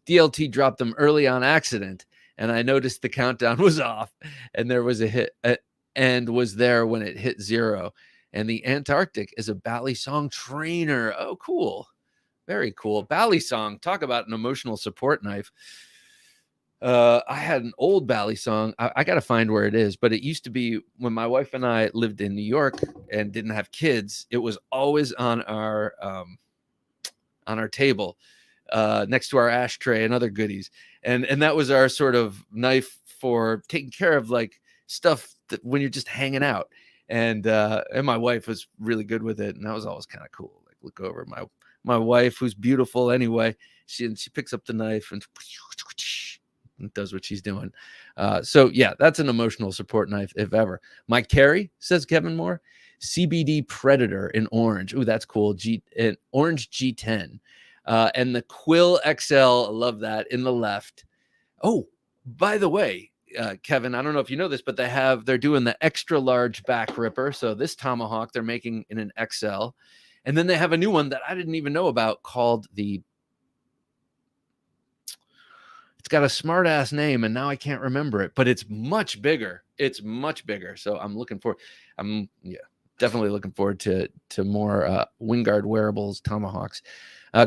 DLT dropped them early on accident, and I noticed the countdown was off, and there was a hit. And was there when it hit 0. And the Antarctic is a Balisong trainer. Oh, cool. Very cool. Balisong, talk about an emotional support knife. I had an old Balisong. I got to find where it is, but it used to be when my wife and I lived in New York and didn't have kids. It was always on our table next to our ashtray and other goodies. And that was our sort of knife for taking care of like stuff that when you're just hanging out, and my wife was really good with it, and that was always kind of cool. Like, look over my wife, who's beautiful anyway. She picks up the knife and does what she's doing. So yeah, that's an emotional support knife if ever. My carry, says Kevin Moore, CBD Predator in orange. Ooh, that's cool. Orange G10, and the Quill XL. Love that in the left. Oh, by the way, Kevin, I don't know if you know this, but they're doing the extra large back ripper. So this Tomahawk they're making in an XL, and then they have a new one that I didn't even know about called it's got a smart ass name, and now I can't remember it, but it's much bigger. So I'm definitely looking forward to more Wingard wearables Tomahawks.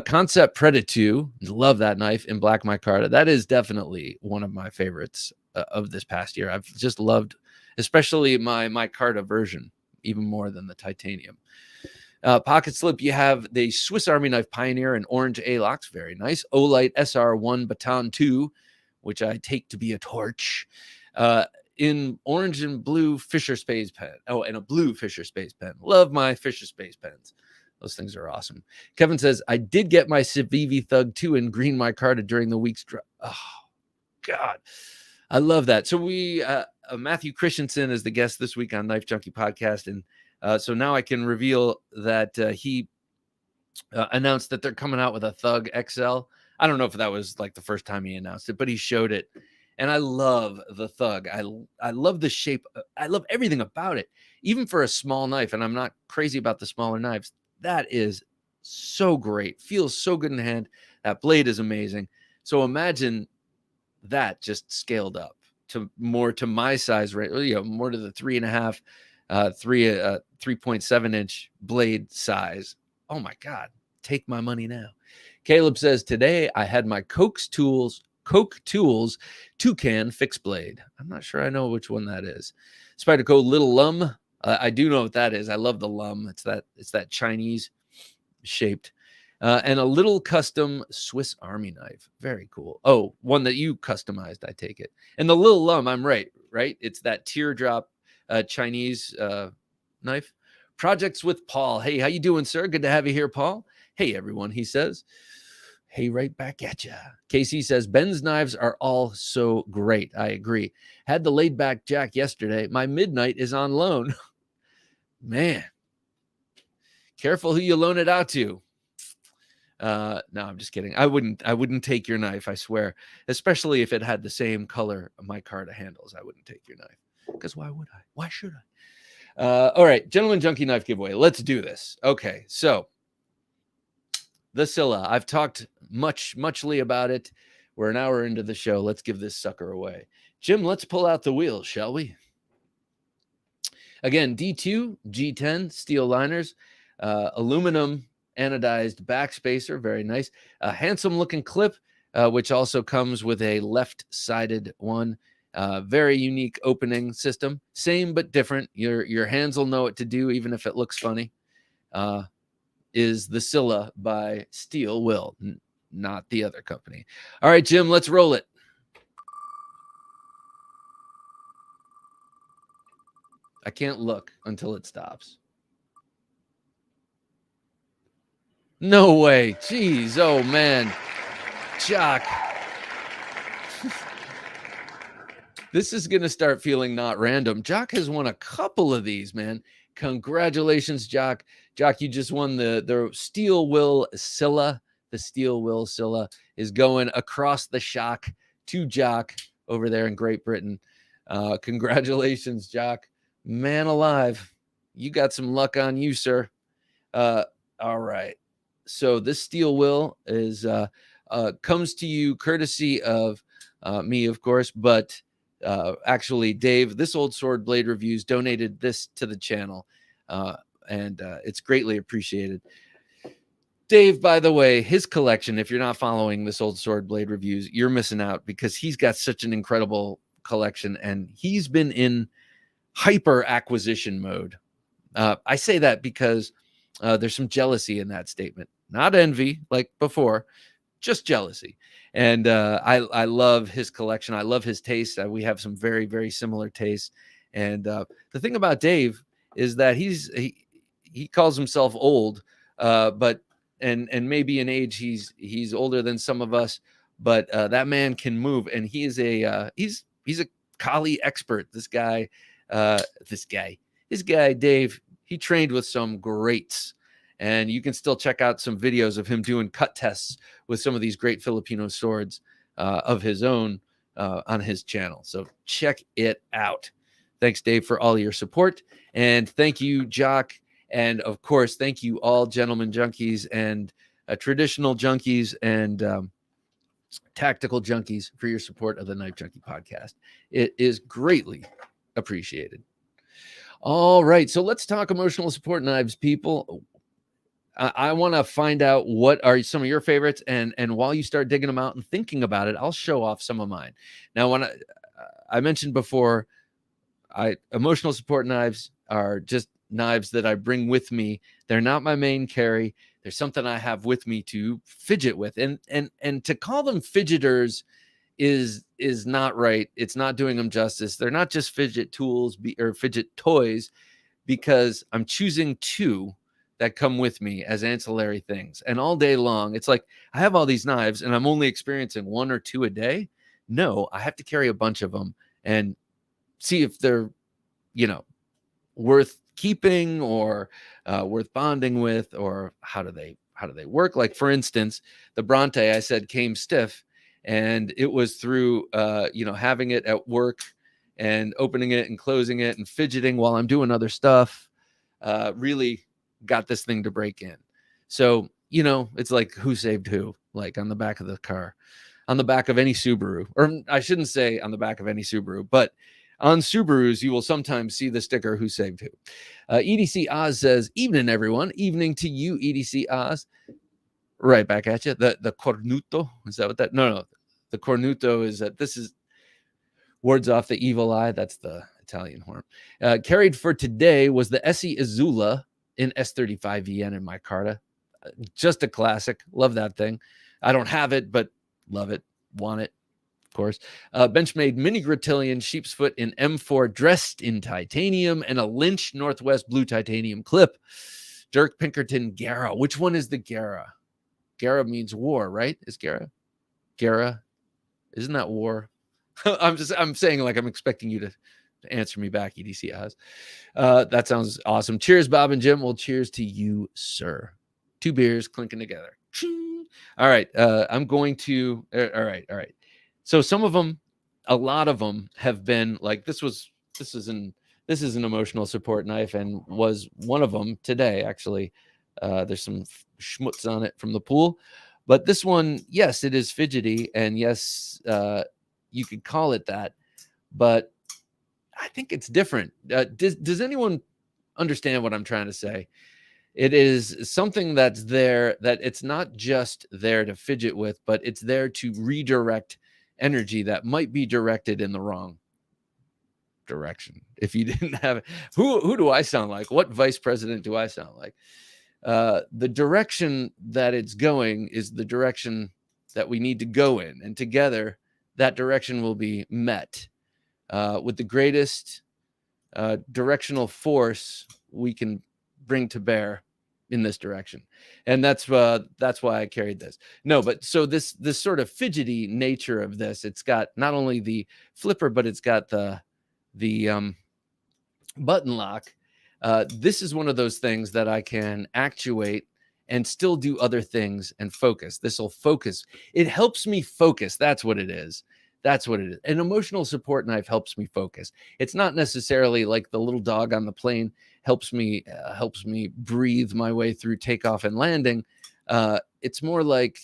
Concept Predator 2, love that knife in black micarta. That is definitely one of my favorites of this past year. I've just loved, especially my micarta version, even more than the titanium. Pocket slip, you have the Swiss Army Knife Pioneer and orange A-locks, very nice. Olight SR1 Baton 2, which I take to be a torch. In orange and blue Fisher Space pen. Oh, and a blue Fisher Space pen. Love my Fisher Space pens. Those things are awesome. Kevin says, I did get my Civivi Thug 2 in green micarta during the week's drop. Oh, God. I love that. So we, Matthew Christensen is the guest this week on Knife Junkie Podcast. And so now I can reveal that he announced that they're coming out with a Thug XL. I don't know if that was like the first time he announced it, but he showed it. And I love the Thug. I love the shape. I love everything about it, even for a small knife. And I'm not crazy about the smaller knives. That is so great. Feels so good in the hand. That blade is amazing. So imagine that just scaled up to more to my size, right? More to the 3.5, 3.7 inch blade size. Oh my God. Take my money now. Caleb says, today I had my Coke Tools Toucan fixed blade. I'm not sure I know which one that is. Spyderco Little Lum. I do know what that is. I love the lum. It's that Chinese shaped. And a little custom Swiss Army knife. Very cool. Oh, one that you customized, I take it. And the little lum, I'm right? It's that teardrop Chinese knife. Projects with Paul. Hey, how you doing, sir? Good to have you here, Paul. Hey, everyone, he says. Hey, right back at ya. Casey says, Ben's knives are all so great. I agree. Had the laid back jack yesterday. My midnight is on loan. Man, careful who you loan it out to. No, I'm just kidding. I wouldn't take your knife, I swear. Especially if it had the same color micarta handles. I wouldn't take your knife. Because why would I? Why should I? All right, Gentleman Junkie knife giveaway. Let's do this. Okay, so the Scylla. I've talked muchly about it. We're an hour into the show. Let's give this sucker away. Jim, let's pull out the wheels, shall we? Again, D2, G10, steel liners, aluminum anodized backspacer. Very nice. A handsome looking clip, which also comes with a left-sided one. Very unique opening system. Same but different. Your hands will know what to do, even if it looks funny. Is the Scylla by Steel Will, not the other company. All right, Jim, let's roll it. I can't look until it stops. No way. Jeez. Oh, man. Jock. This is going to start feeling not random. Jock has won a couple of these, man. Congratulations, Jock. Jock, you just won the Steel Will Scylla. The Steel Will Scylla is going across the shock to Jock over there in Great Britain. Congratulations, Jock. Man alive. You got some luck on you, sir. All right. So this Steel Will is comes to you courtesy of me, of course, but actually Dave, this Old Sword Blade Reviews, donated this to the channel, and it's greatly appreciated. Dave, by the way, his collection, if you're not following this Old Sword Blade Reviews, you're missing out because he's got such an incredible collection, and he's been in hyper acquisition mode. I say that because there's some jealousy in that statement, not envy like before, just jealousy. And I love his collection. I love his taste. We have some very, very similar tastes. And the thing about Dave is that he calls himself old, but and maybe in age he's older than some of us, but that man can move, and he is he's a Kali expert. This guy Dave, he trained with some greats. And you can still check out some videos of him doing cut tests with some of these great Filipino swords of his own on his channel. So check it out. Thanks, Dave, for all your support. And thank you, Jock. And, of course, thank you all Gentleman Junkies and traditional junkies and tactical junkies for your support of the Knife Junkie podcast. It is greatly appreciated. All right, so let's talk emotional support knives, people. I want to find out what are some of your favorites, and while you start digging them out and thinking about it, I'll show off some of mine. Now, when I mentioned before, emotional support knives are just knives that I bring with me. They're not my main carry. There's something I have with me to fidget with, and to call them fidgeters is not right. It's not doing them justice. They're not just fidget tools or fidget toys, because I'm choosing two that come with me as ancillary things. And all day long, it's like I have all these knives and I'm only experiencing one or two a day. No, I have to carry a bunch of them and see if they're, worth keeping or worth bonding with, or how do they work. Like, for instance, the Bronte, I said, came stiff, and it was through having it at work and opening it and closing it and fidgeting while I'm doing other stuff, really got this thing to break in. So, it's like, who saved who, like on the back of the car, on the back of any Subaru, or I shouldn't say on the back of any Subaru, but on Subarus, you will sometimes see the sticker, who saved who. EDC Oz says, evening, everyone. Evening to you, EDC Oz. Right back at you. The cornuto, is that what that? No. The cornuto is that this is words off the evil eye. That's the Italian horn. Carried for today was the Essie Azula in S35VN in micarta. Just a classic. Love that thing. I don't have it, but love it. Want it. Of course. Benchmade mini Gratillion sheep's foot in M4 dressed in titanium, and a Lynch Northwest blue titanium clip. Dirk Pinkerton Gara. Which one is the Gara? Gara means war, right? Is Gara? Isn't that war? I'm saying, like, I'm expecting you to answer me back, EDC Oz. That sounds awesome. Cheers, Bob and Jim. Well, cheers to you, sir. Two beers clinking together. All right. I'm going to. All right. So some of them, a lot of them have been like, this is an emotional support knife, and was one of them today, actually. There's some schmutz on it from the pool, but this one, yes, it is fidgety, and yes, you could call it that, but I think it's different. Does anyone understand what I'm trying to say? It is something that's there, that it's not just there to fidget with, but it's there to redirect energy that might be directed in the wrong direction. If you didn't have it, who do I sound like? What vice president do I sound like? The direction that it's going is the direction that we need to go in, and together that direction will be met with the greatest directional force we can bring to bear in this direction. And that's why I carried this. No, but so this sort of fidgety nature of this, it's got not only the flipper, but it's got the button lock. This is one of those things that I can actuate and still do other things and focus. This will focus. It helps me focus. That's what it is. An emotional support knife helps me focus. It's not necessarily like the little dog on the plane helps me breathe my way through takeoff and landing. It's more like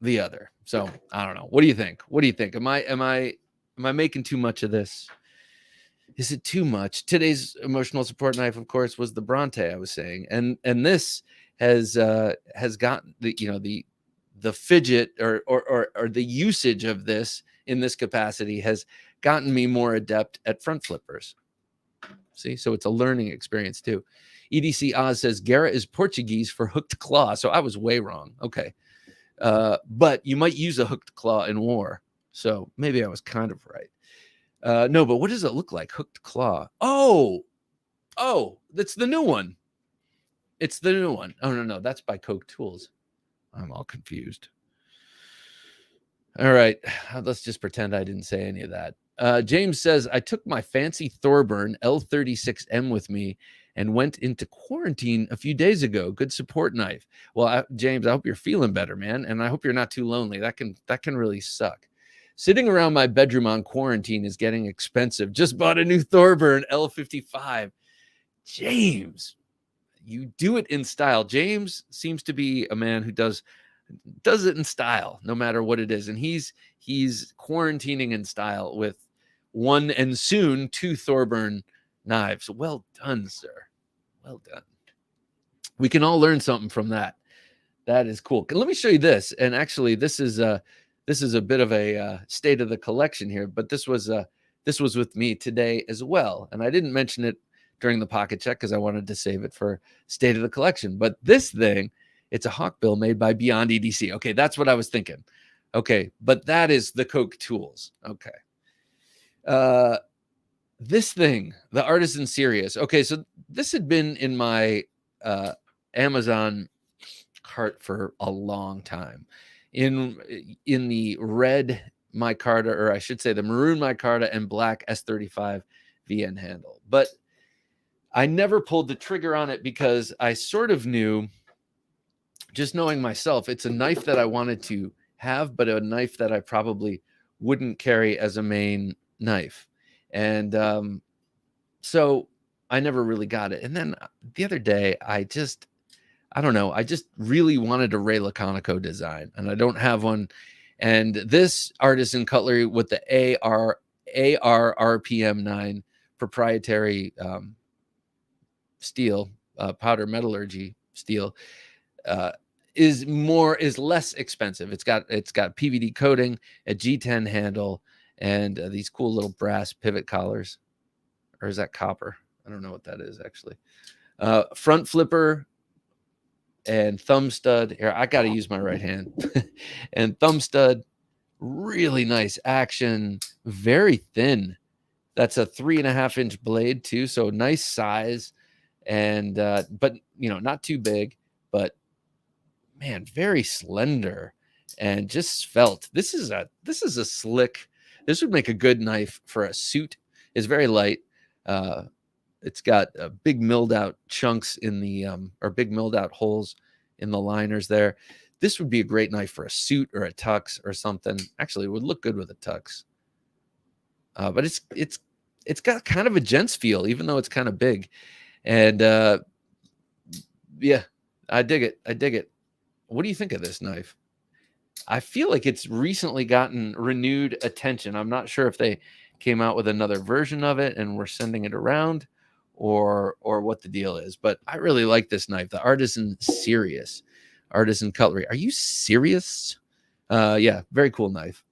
the other. So I don't know. What do you think? Am I making too much of this? Is it too much? Today's emotional support knife, of course, was the Bronte, I was saying, and this has gotten the fidget or the usage of this in this capacity has gotten me more adept at front flippers. See, so it's a learning experience too. EDC Oz says Gara is Portuguese for hooked claw. So I was way wrong. Okay. But you might use a hooked claw in war. So maybe I was kind of right. No, but what does it look like? Hooked claw. Oh, that's the new one. It's the new one. Oh, no. That's by Coke Tools. I'm all confused. All right. Let's just pretend I didn't say any of that. James says, I took my fancy Thorburn L36M with me and went into quarantine a few days ago. Good support knife. Well, James, I hope you're feeling better, man. And I hope you're not too lonely. That can really suck. Sitting around my bedroom on quarantine is getting expensive. Just bought a new Thorburn L55. James, you do it in style. James seems to be a man who does it in style, no matter what it is. And he's quarantining in style with one and soon two Thorburn knives. Well done, sir. Well done. We can all learn something from that. That is cool. Let me show you this. And actually, this is this is a bit of a state of the collection here, but this was with me today as well. And I didn't mention it during the pocket check because I wanted to save it for state of the collection. But this thing, it's a hawkbill made by Beyond EDC. Okay, that's what I was thinking. Okay, but that is the Coke Tools. Okay. This thing, the Artisan Series. Okay, so this had been in my Amazon cart for a long time. In the red micarta, or I should say the maroon micarta and black S35 VN handle. But I never pulled the trigger on it because I sort of knew, just knowing myself, it's a knife that I wanted to have, but a knife that I probably wouldn't carry as a main knife. And so I never really got it. And then the other day, I just really wanted a Ray Laconico design, and I don't have one. And this Artisan Cutlery with the AR RPM 9 proprietary steel, powder metallurgy steel, is less expensive. It's got PVD coating, a G10 handle, and these cool little brass pivot collars. Or is that copper? I don't know what that is actually. Front flipper and thumb stud. Here, I got to use my right hand. And thumb stud, really nice action, very thin. That's a 3.5-inch blade too, so nice size, and but not too big, but man, very slender and just svelte. This is a slick. This would make a good knife for a suit. It's very light. It's got big milled out chunks in the or big milled out holes in the liners there. This would be a great knife for a suit or a tux or something. Actually, it would look good with a tux. But it's got kind of a gents feel, even though it's kind of big. And yeah, I dig it. What do you think of this knife? I feel like it's recently gotten renewed attention. I'm not sure if they came out with another version of it and we're sending it around, or what the deal is. But I really like this knife, the Artisan Series, Artisan Cutlery. Are you serious? Yeah, very cool knife.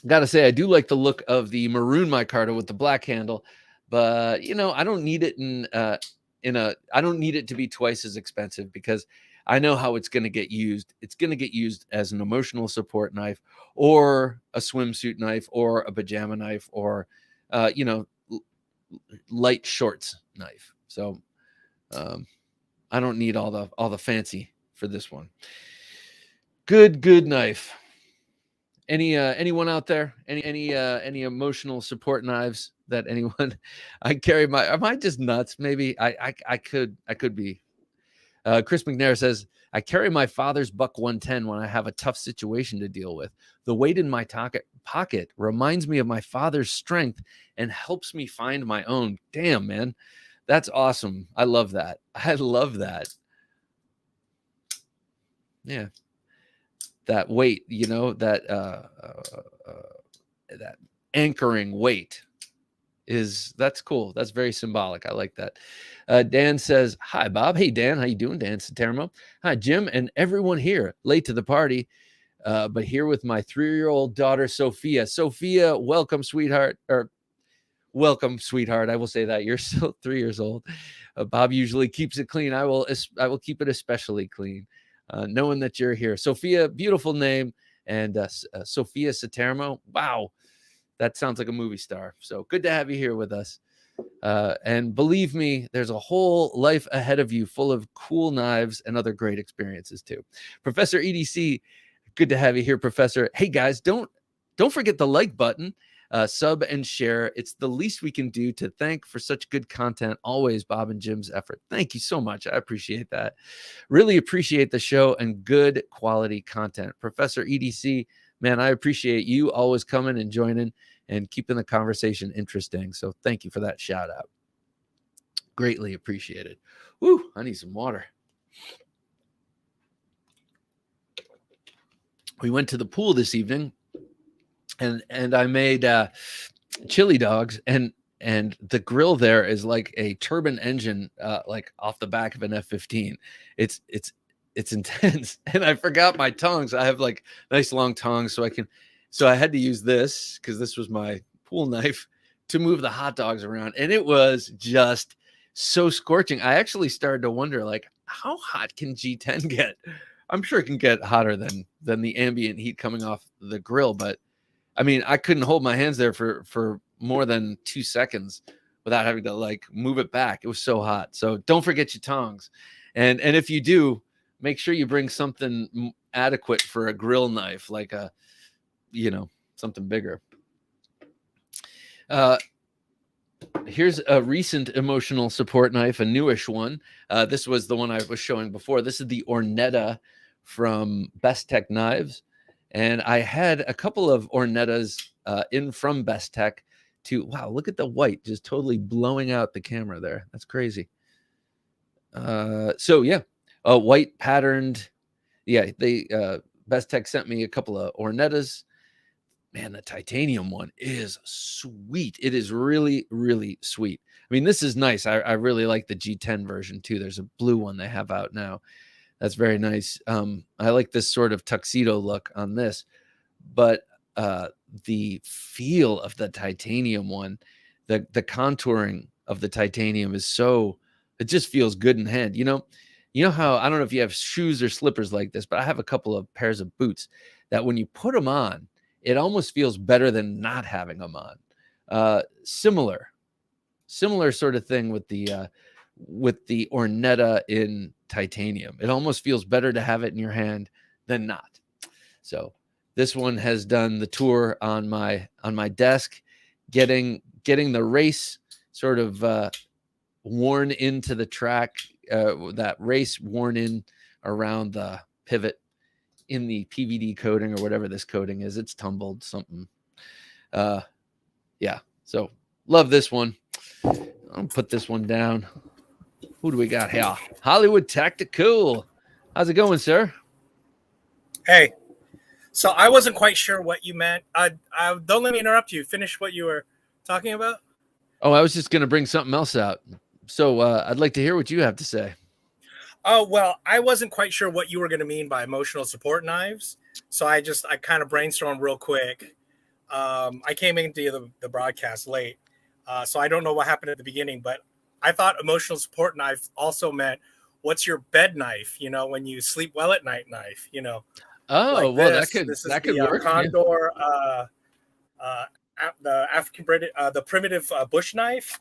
Gotta say, I do like the look of the maroon micarta with the black handle, but I don't need it I don't need it to be twice as expensive, because I know how it's going to get used. It's going to get used as an emotional support knife, or a swimsuit knife, or a pajama knife, or light shorts knife. So I don't need all the fancy for this one. Good knife. Anyone out there? Any emotional support knives that anyone? I carry my. Am I just nuts? Maybe I could be. Chris McNair says, I carry my father's Buck 110 when I have a tough situation to deal with. The weight in my pocket reminds me of my father's strength and helps me find my own. Damn, man. That's awesome. I love that. Yeah. That weight, that anchoring weight that's cool. That's very symbolic. I like that. Dan says, hi, Bob. Hey, Dan. How you doing? Dan Satermo. Hi, Jim, and everyone here. Late to the party, but here with my 3-year-old daughter, Sophia. Sophia, welcome, sweetheart. Or welcome, sweetheart. I will say that. You're still 3 years old. Bob usually keeps it clean. I will keep it especially clean, knowing that you're here. Sophia, beautiful name. And Sophia Satermo. Wow. That sounds like a movie star. So good to have you here with us. And believe me, there's a whole life ahead of you full of cool knives and other great experiences too. Professor EDC, good to have you here, Professor. Hey guys, don't forget the like button, sub and share. It's the least we can do to thank for such good content. Always Bob and Jim's effort. Thank you so much. I appreciate that. Really appreciate the show and good quality content. Professor EDC, man, I appreciate you always coming and joining and keeping the conversation interesting. So thank you for that shout out. Greatly appreciated. Woo, I need some water. We went to the pool this evening and I made chili dogs, and the grill there is like a turbine engine, like off the back of an F-15. It's it's intense. And I forgot my tongs. I have like nice long tongs, so I had to use this because this was my pool knife to move the hot dogs around, and it was just so scorching. I actually started to wonder, like, how hot can G10 get? I'm sure it can get hotter than the ambient heat coming off the grill, but I mean, I couldn't hold my hands there for more than 2 seconds without having to like move it back. It was so hot. So don't forget your tongs, and if you do, make sure you bring something adequate for a grill knife, like a, something bigger. Here's a recent emotional support knife, a newish one. This was the one I was showing before. This is the Ornetta from Bestech Knives. And I had a couple of Ornettas in from Bestech to, wow, look at the white just totally blowing out the camera there. That's crazy. So yeah, white patterned. Yeah, they Bestech sent me a couple of Ornettas. Man, the titanium one is sweet. It is really, really sweet. I mean, this is nice. I really like the G10 version too. There's a blue one they have out now. That's very nice. I like this sort of tuxedo look on this, but the feel of the titanium one, the contouring of the titanium is so, it just feels good in hand. You know how, I don't know if you have shoes or slippers like this, but I have a couple of pairs of boots that when you put them on, it almost feels better than not having them on. Similar sort of thing with the Ornetta in titanium. It almost feels better to have it in your hand than not. So this one has done the tour on my desk, getting the race sort of worn into the track, that race worn in around the pivot in the PVD coating or whatever this coating is. It's tumbled something. Yeah. So love this one. I'll put this one down. Who do we got here? Hollywood Tactical. How's it going, sir? Hey. So I wasn't quite sure what you meant. Don't let me interrupt you. Finish what you were talking about. Oh, I was just going to bring something else out. So I'd like to hear what you have to say. Oh, well, I wasn't quite sure what you were going to mean by emotional support knives. So I kind of brainstormed real quick. I came into the broadcast late. So I don't know what happened at the beginning, but I thought emotional support knife also meant what's your bed knife, when you sleep well at night knife, Oh, like well, this is that could work. Condor, the African British, the primitive bush knife.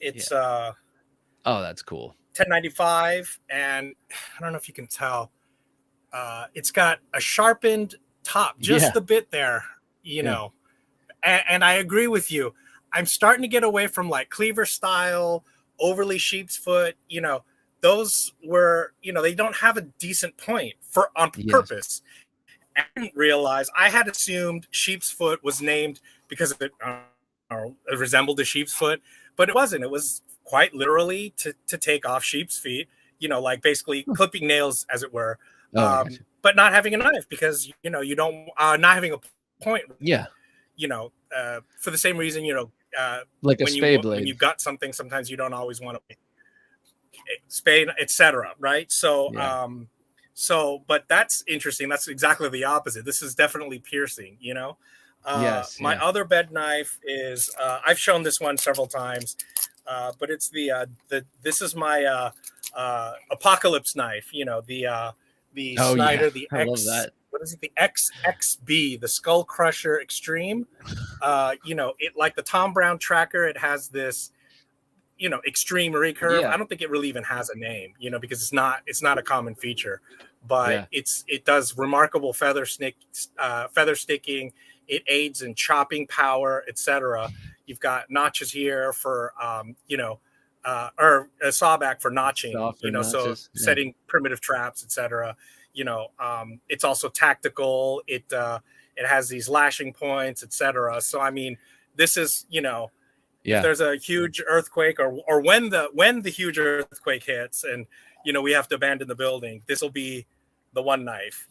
It's oh, that's cool. 1095, and I don't know if you can tell. It's got a sharpened top, just a bit there, know. And I agree with you. I'm starting to get away from like cleaver style, overly sheep's foot. Those were, they don't have a decent point on purpose. I didn't realize, I had assumed sheep's foot was named because it resembled a sheep's foot, but it wasn't. It was quite literally to take off sheep's feet, like basically clipping nails, as it were, but not having a knife because, you don't, not having a point. Yeah. For the same reason, like a spade blade. When you got something, sometimes you don't always want to spade, etc. Right? So, but that's interesting. That's exactly the opposite. This is definitely piercing. My other bed knife is I've shown this one several times, but it's this is my apocalypse knife. The Snyder, the X. I love that. What is it? The XXB, the Skull Crusher Extreme. It like the Tom Brown tracker. It has this, extreme recurve. I don't think it really even has a name, because it's not a common feature, but it does remarkable feather sticking. It aids in chopping power, etc. You've got notches here for, or a sawback for notching, so setting primitive traps, etc. It's also tactical. It has these lashing points, etc. So, I mean, this is, if there's a huge earthquake or when the huge earthquake hits and, we have to abandon the building, this will be the one knife,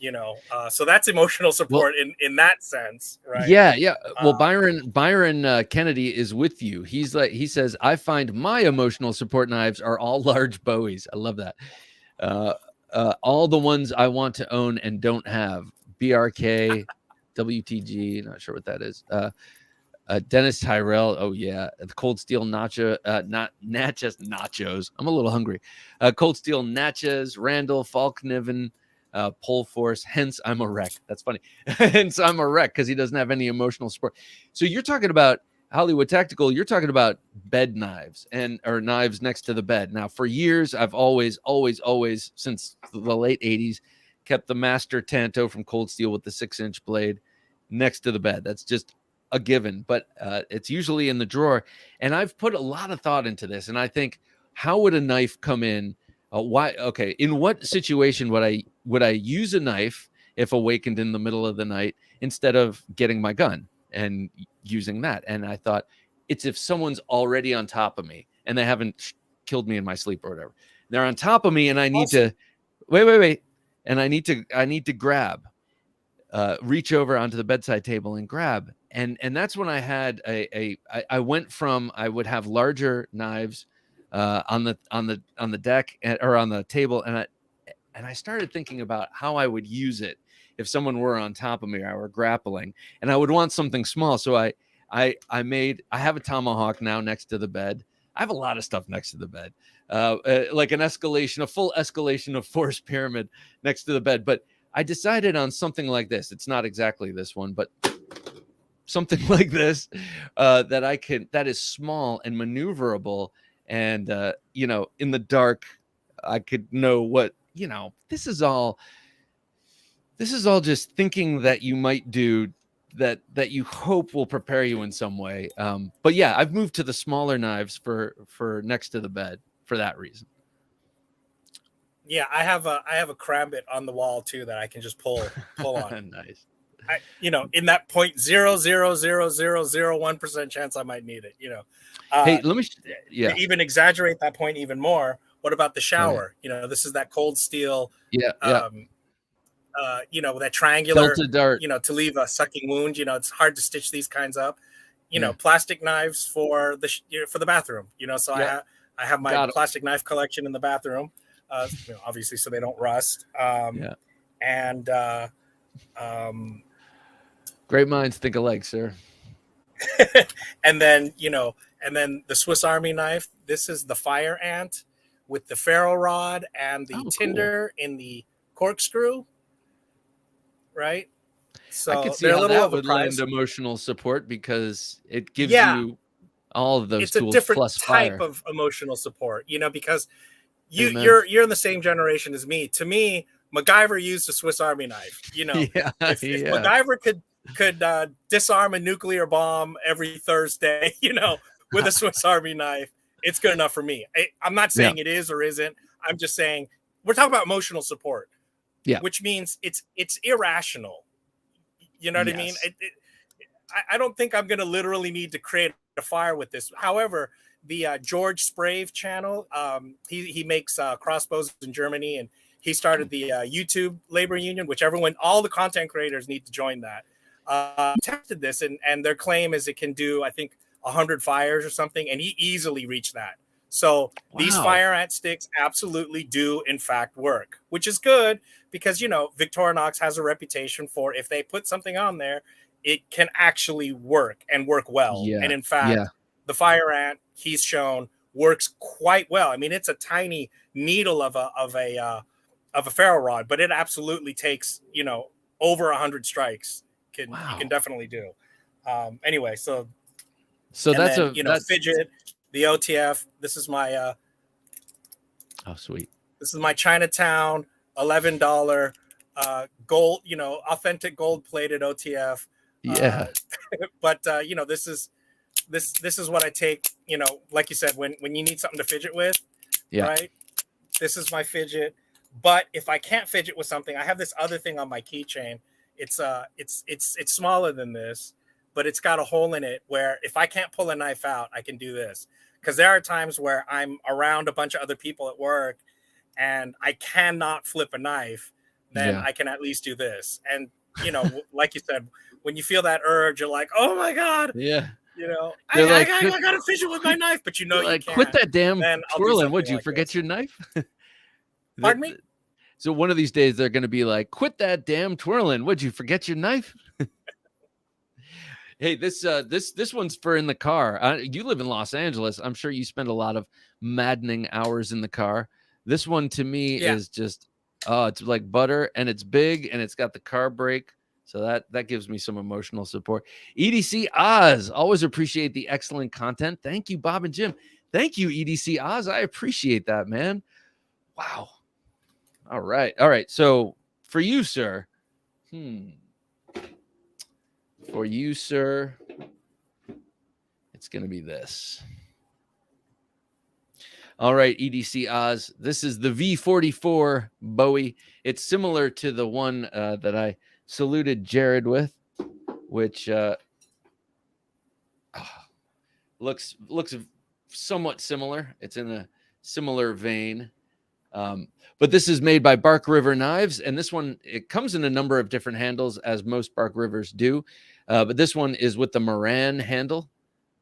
so that's emotional support in that sense. Right. Yeah. Well, Byron Kennedy is with you. He says, I find my emotional support knives are all large Bowies. I love that. Uh, all the ones I want to own and don't have. BRK, WTG, not sure what that is. Dennis Tyrell, oh yeah, the Cold Steel Nacho, not Natchez Nachos. I'm a little hungry. Cold Steel Natchez, Randall, Falkniven, Pole Force. Hence, I'm a wreck. That's funny. Hence, I'm a wreck because he doesn't have any emotional support. So you're talking about Hollywood Tactical. You're talking about bed knives or knives next to the bed. Now, for years, I've always, since the late '80s, kept the Master Tanto from Cold Steel with the 6-inch blade next to the bed. That's just a given, but it's usually in the drawer. And I've put a lot of thought into this, and I think, how would a knife come in? In what situation would I use a knife if awakened in the middle of the night instead of getting my gun and using that? And I thought, it's if someone's already on top of me and they haven't killed me in my sleep or whatever. They're on top of me, and I need to wait, and I need to grab. Reach over onto the bedside table and grab, and that's when I had I went from, I would have larger knives on the deck or on the table, and I started thinking about how I would use it if someone were on top of me or I were grappling, and I would want something small. So I have a tomahawk now next to the bed. I have a lot of stuff next to the bed, like a full escalation of force pyramid next to the bed, but I decided on something like this. It's not exactly this one, but something like this that is small and maneuverable. And, in the dark, I could know what, this is all just thinking that you might do that you hope will prepare you in some way. But yeah, I've moved to the smaller knives for next to the bed for that reason. Yeah, I have a Crambit on the wall too that I can just pull on. Nice. In that 0.00001% chance I might need it. Hey, let me. To even exaggerate that point even more. What about the shower? Right. This is that Cold Steel. Yeah. That triangular Delta dart. To leave a sucking wound. It's hard to stitch these kinds up. Yeah. Plastic knives for the bathroom. So yeah. I have my plastic knife collection in the bathroom. Obviously, so they don't rust. And great minds think alike, sir. and then the Swiss Army knife. This is the fire ant with the ferro rod and the tinder in the corkscrew. Right. So I could see how that would lend emotional support because it gives you all of those tools. It's a different plus type fire. of emotional support, because you're in the same generation as me. To me, MacGyver used a Swiss Army knife. If MacGyver could disarm a nuclear bomb every Thursday, with a Swiss Army knife, it's good enough for me. I'm not saying it is or isn't. I'm just saying we're talking about emotional support, which means it's irrational. You know what I mean? I don't think I'm going to literally need to create a fire with this. However, the George Sprave channel, he makes crossbows in Germany, and he started the YouTube labor union, which all the content creators need to join that. Tested this, and their claim is it can do, I think, 100 fires or something, and he easily reached that. So these fire ant sticks absolutely do, in fact, work, which is good because, Victorinox has a reputation for if they put something on there, it can actually work and work well. Yeah. And in fact, the fire ant, he's shown, works quite well. I mean, it's a tiny needle of a ferro rod, but it absolutely takes, over 100 strikes. You can definitely do. Anyway, so that's fidget, the OTF. This is my sweet. This is my Chinatown $11 gold, authentic gold plated OTF. Yeah. But this is what I take, like you said, when you need something to fidget with. Yeah. Right. This is my fidget. But if I can't fidget with something, I have this other thing on my keychain. It's smaller than this, but it's got a hole in it where if I can't pull a knife out, I can do this. Because there are times where I'm around a bunch of other people at work and I cannot flip a knife, then I can at least do this. And, like you said, when you feel that urge, you're like, oh my God. Yeah. I got to fidget with my knife, but you can't. Quit that damn twirling. Would you forget your knife? Pardon me? So one of these days they're going to be like, quit that damn twirling. Would you forget your knife? Hey, this one's for in the car. You live in Los Angeles. I'm sure you spend a lot of maddening hours in the car. This one to me is just, it's like butter, and it's big, and it's got the car brake. So that gives me some emotional support. EDC Oz, always appreciate the excellent content. Thank you, Bob and Jim. Thank you, EDC Oz. I appreciate that, man. Wow. All right. So for you, sir. For you, sir, it's going to be this. All right, EDC Oz. This is the V44 Bowie. It's similar to the one that I saluted Jared with, which looks somewhat similar. It's in a similar vein. But this is made by Bark River Knives, and this one, it comes in a number of different handles, as most Bark Rivers do. But this one is with the Moran handle,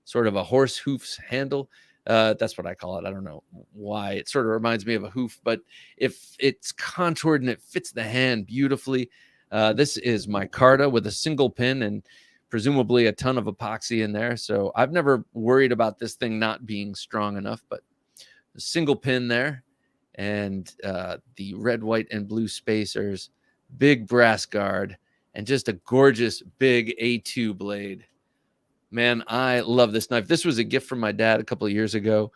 sort of a horse hoofs handle. That's what I call it. I don't know why. It sort of reminds me of a hoof, but if it's contoured and it fits the hand beautifully. This is micarta with a single pin and presumably a ton of epoxy in there. So I've never worried about this thing not being strong enough, but a single pin there. And the red, white, and blue spacers, big brass guard, and just a gorgeous big A2 blade. Man, I love this knife. This was a gift from my dad a couple of years ago.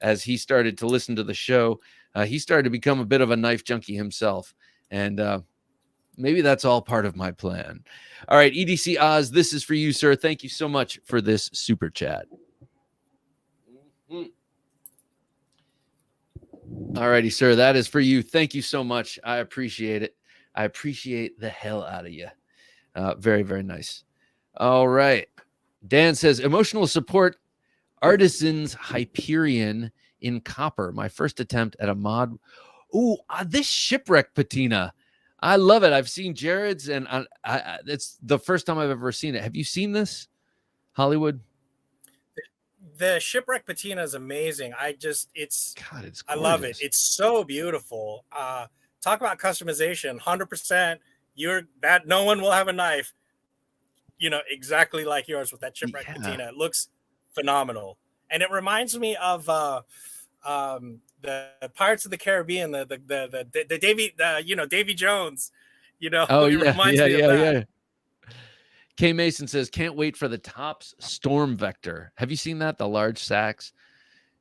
As he started to listen to the show, he started to become a bit of a knife junkie himself. And maybe that's all part of my plan. All right, EDC Oz, this is for you, sir. Thank you so much for this super chat. All righty, sir. That is for you. Thank you so much. I appreciate it. I appreciate the hell out of you. Very, very nice. All right. Dan says, emotional support, Artisan's Hyperion in copper. My first attempt at a mod. Ooh, this shipwreck patina. I love it. I've seen Jared's, and it's the first time I've ever seen it. Have you seen this, Hollywood? The shipwreck patina is amazing. It's gorgeous. I love it. It's so beautiful. Talk about customization. 100%. No one will have a knife, exactly like yours with that shipwreck patina. It looks phenomenal, and it reminds me of the Pirates of the Caribbean, the Davy Jones. It reminds me of that. Yeah. K Mason says, can't wait for the Tops Storm Vector. Have you seen that? The large sacks.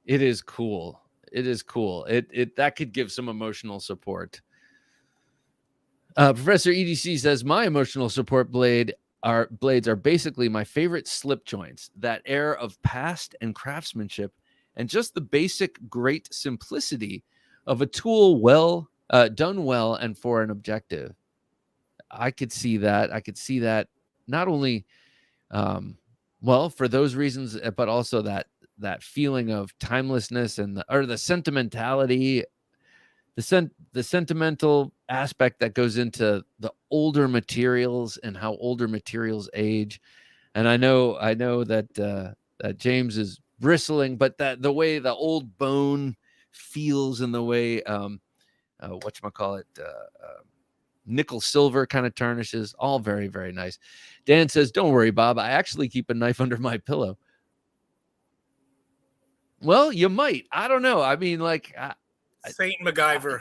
It is cool. It that could give some emotional support. Professor EDC says, my emotional support blades are basically my favorite slip joints, that air of past and craftsmanship, and just the basic great simplicity of a tool done well and for an objective. I could see that. Not only, for those reasons, but also that feeling of timelessness and the sentimentality, the sentimental aspect that goes into the older materials and how older materials age. And I know that James is bristling, but that the way the old bone feels and the way nickel silver kind of tarnishes, all very, very nice. Dan says, don't worry, Bob, I actually keep a knife under my pillow. Well, you might. I don't know. I mean, Saint MacGyver.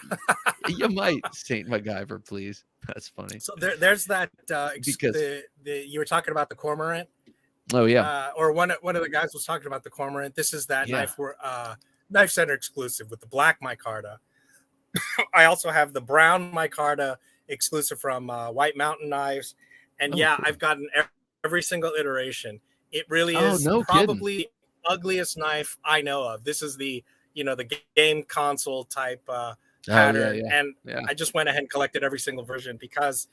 You might. Saint MacGyver, please. That's funny. So there's that because you were talking about the cormorant. Oh yeah. Or one of the guys was talking about the cormorant. This is that knife center exclusive with the black micarta. I also have the brown micarta exclusive from White Mountain Knives, and cool. I've gotten every single iteration. It really is probably the ugliest knife I know of. This is the game console type pattern, I just went ahead and collected every single version because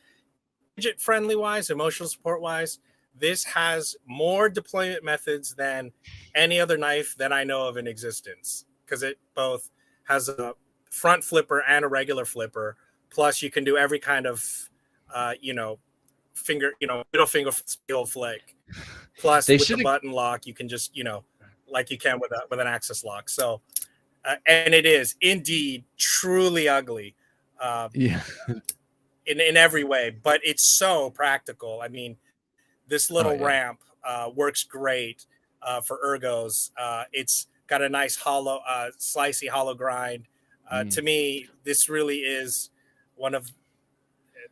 budget friendly wise, emotional support wise, this has more deployment methods than any other knife that I know of in existence, because it both has a front flipper and a regular flipper. Plus, you can do every kind of, middle finger skill flick. Plus, with the button lock, you can just, like you can with an axis lock. So, And it is indeed truly ugly. Yeah. In every way, but it's so practical. I mean, this little ramp works great for ergos. It's got a nice hollow, slicey hollow grind. To me, this really is one of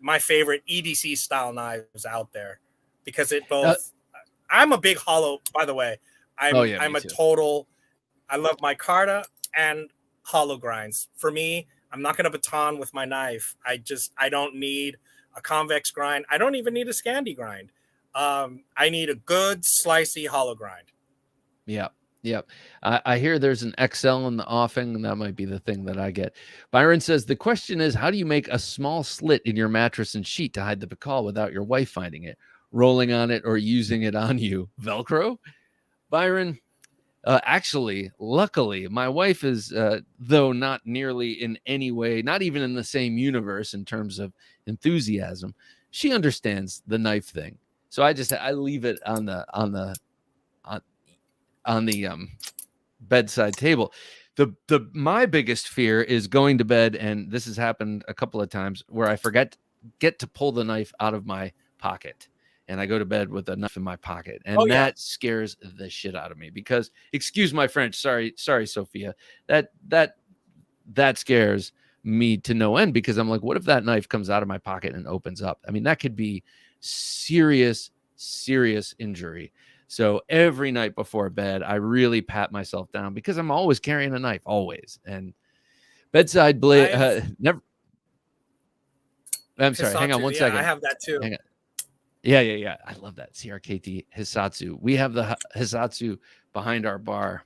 my favorite EDC style knives out there because it both. I'm a big hollow, by the way. I'm a total. I love micarta and hollow grinds. For me, I'm not going to baton with my knife. I don't need a convex grind. I don't even need a Scandi grind. I need a good slicey hollow grind. Yeah. Yep. I hear there's an XL in the offing, and that might be the thing that I get. Byron says, the question is, how do you make a small slit in your mattress and sheet to hide the Pakal without your wife finding it, rolling on it, or using it on you? Velcro? Byron, actually, luckily, my wife is, though not nearly in any way, not even in the same universe in terms of enthusiasm, she understands the knife thing. So I leave it on the bedside table. My biggest fear is going to bed, and this has happened a couple of times where I get to pull the knife out of my pocket, and I go to bed with a knife in my pocket, and that scares the shit out of me because, excuse my French, sorry, Sophia, that scares me to no end because I'm like, what if that knife comes out of my pocket and opens up? I mean, that could be serious injury. So every night before bed, I really pat myself down because I'm always carrying a knife, always. And bedside blade, never. I'm sorry. Hang on one second. I have that too. Hang on. Yeah. I love that CRKT Hisatsu. We have the Hisatsu behind our bar.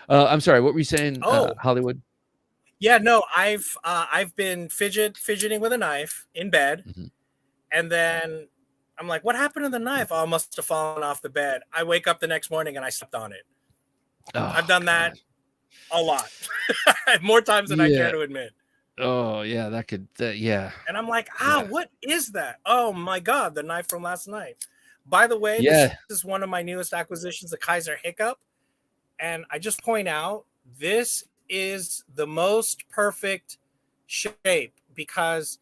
I'm sorry. What were you saying, Hollywood? Yeah, no, I've been fidgeting with a knife in bed, and then I'm like, what happened to the knife? Oh, it must have fallen off the bed. I wake up the next morning and I slept on it. I've done that a lot. More times than I care to admit. Oh, yeah, that could, yeah. And I'm like, what is that? Oh, my God, the knife from last night. By the way, this is one of my newest acquisitions, the Kaiser Hiccup. And I just point out, this is the most perfect shape because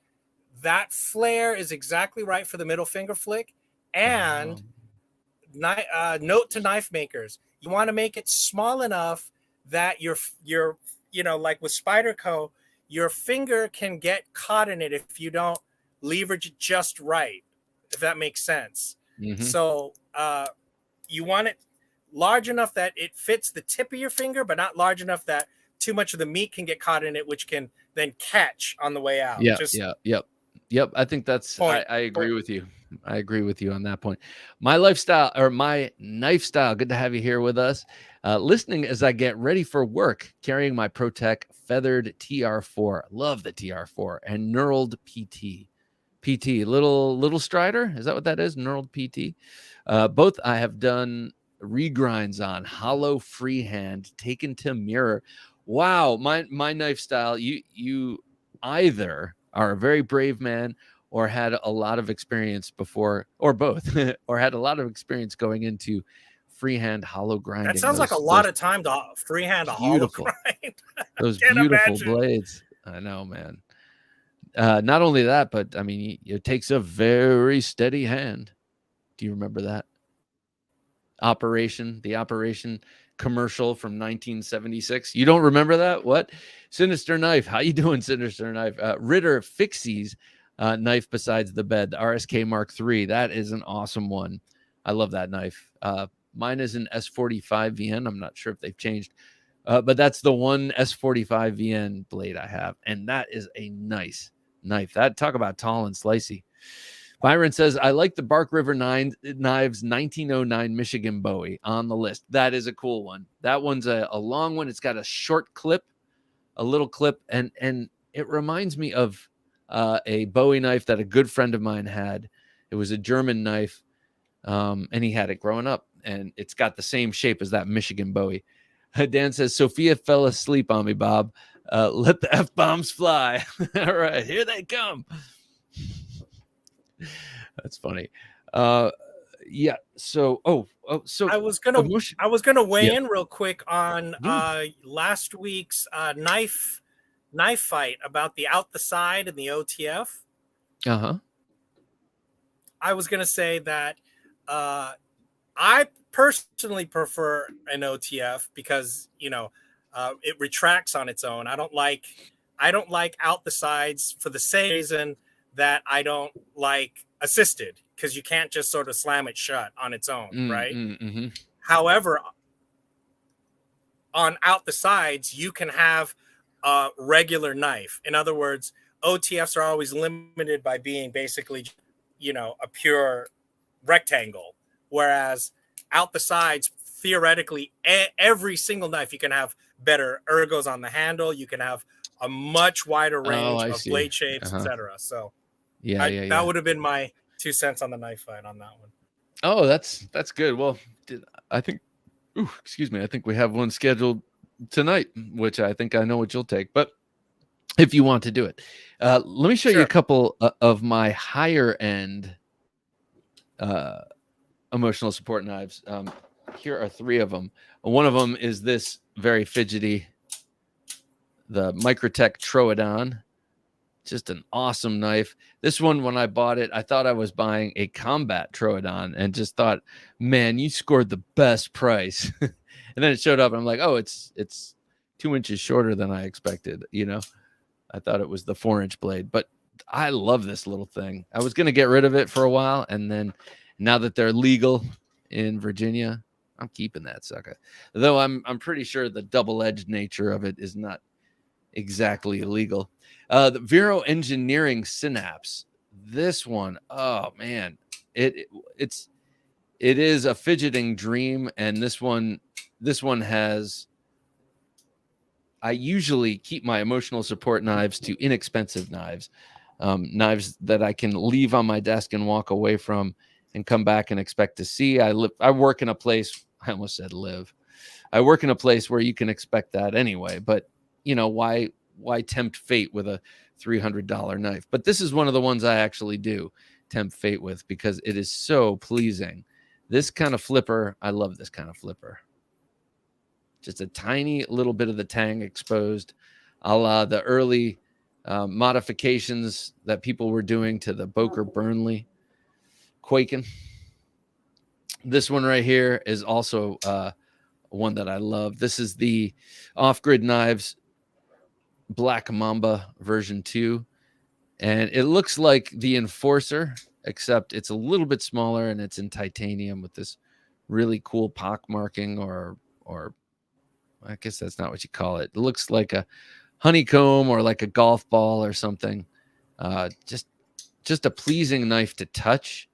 that flare is exactly right for the middle finger flick. And note to knife makers, you want to make it small enough that you're like with Spyderco, your finger can get caught in it if you don't leverage it just right, if that makes sense. So you want it large enough that it fits the tip of your finger, but not large enough that too much of the meat can get caught in it, which can then catch on the way out. Yep. I think that's, I agree with you. I agree with you on that point. My lifestyle or my knife style. Good to have you here with us. Listening as I get ready for work, carrying my ProTech feathered TR4. Love the TR4 and knurled PT, little strider. Is that what that is? Knurled PT. Both I have done regrinds on, hollow freehand, taken to mirror. Wow. My knife style, you either are a very brave man or had a lot of experience before, or both, or had a lot of experience going into freehand hollow grinding. That sounds like a lot of time to freehand a hollow grind. Those beautiful blades. I know, man. Not only that, but I mean, it takes a very steady hand. Do you remember that? The Operation commercial from 1976. You don't remember that? What? Sinister Knife. How you doing, Sinister Knife? Ritter Fixies knife besides the bed, the RSK Mark III. That is an awesome one. I love that knife. Mine is an S45 VN. I'm not sure if they've changed, but that's the one S45 VN blade I have, and that is a nice knife. That talk about tall and slicey. Byron says, I like the Bark River Knives 1909 Michigan Bowie on the list. That is a cool one. That one's a long one. It's got a short clip, a little clip, and it reminds me of a Bowie knife that a good friend of mine had. It was a German knife, and he had it growing up, and it's got the same shape as that Michigan Bowie. Dan says, Sophia fell asleep on me, Bob. Let the F-bombs fly. All right, here they come. That's funny. yeah. So, so I was emotion. gonna weigh Yeah. in real quick on Yeah. last week's knife fight about the out the side and the OTF. Uh-huh. I was gonna say that I personally prefer an OTF because it retracts on its own. I don't like out the sides for the same reason that I don't like assisted, because you can't just sort of slam it shut on its own, right? Mm-hmm. However, on out the sides, you can have a regular knife. In other words, OTFs are always limited by being basically, a pure rectangle, whereas out the sides, theoretically, every single knife you can have better ergos on the handle. You can have a much wider Oh, range I of see. blade shapes, Uh-huh. etc. So Yeah. that would have been my 2 cents on the knife fight on that one. Oh, that's good. Well, I think. Ooh, excuse me. I think we have one scheduled tonight, which I think I know what you'll take. But if you want to do it, let me show you a Sure. couple of my higher end emotional support knives. Here are 3 of them. One of them is this very fidgety, the Microtech Troadon. Just an awesome knife. This one, when I bought it, I thought I was buying a combat Troadon and just thought, man, you scored the best price. And then it showed up and I'm like, oh, it's 2 inches shorter than I expected. I thought it was the 4-inch blade, but I love this little thing. I was going to get rid of it for a while. And then now that they're legal in Virginia, I'm keeping that sucker. Though I'm pretty sure the double-edged nature of it is not exactly illegal. The Vero Engineering Synapse. This one, oh man, it is a fidgeting dream, and this one has. I usually keep my emotional support knives to inexpensive knives, knives that I can leave on my desk and walk away from, and come back and expect to see. I work in a place. I almost said live. I work in a place where you can expect that anyway, but why tempt fate with a $300 knife? But this is one of the ones I actually do tempt fate with because it is so pleasing. This kind of flipper, I love this kind of flipper. Just a tiny little bit of the tang exposed, a la the early modifications that people were doing to the Boker Burnley Quaken. This one right here is also one that I love. This is the Off-Grid Knives Black Mamba version 2, and it looks like the Enforcer, except it's a little bit smaller and it's in titanium with this really cool pock marking, or I guess that's not what you call it. It looks like a honeycomb or like a golf ball or something. Just a pleasing knife to touch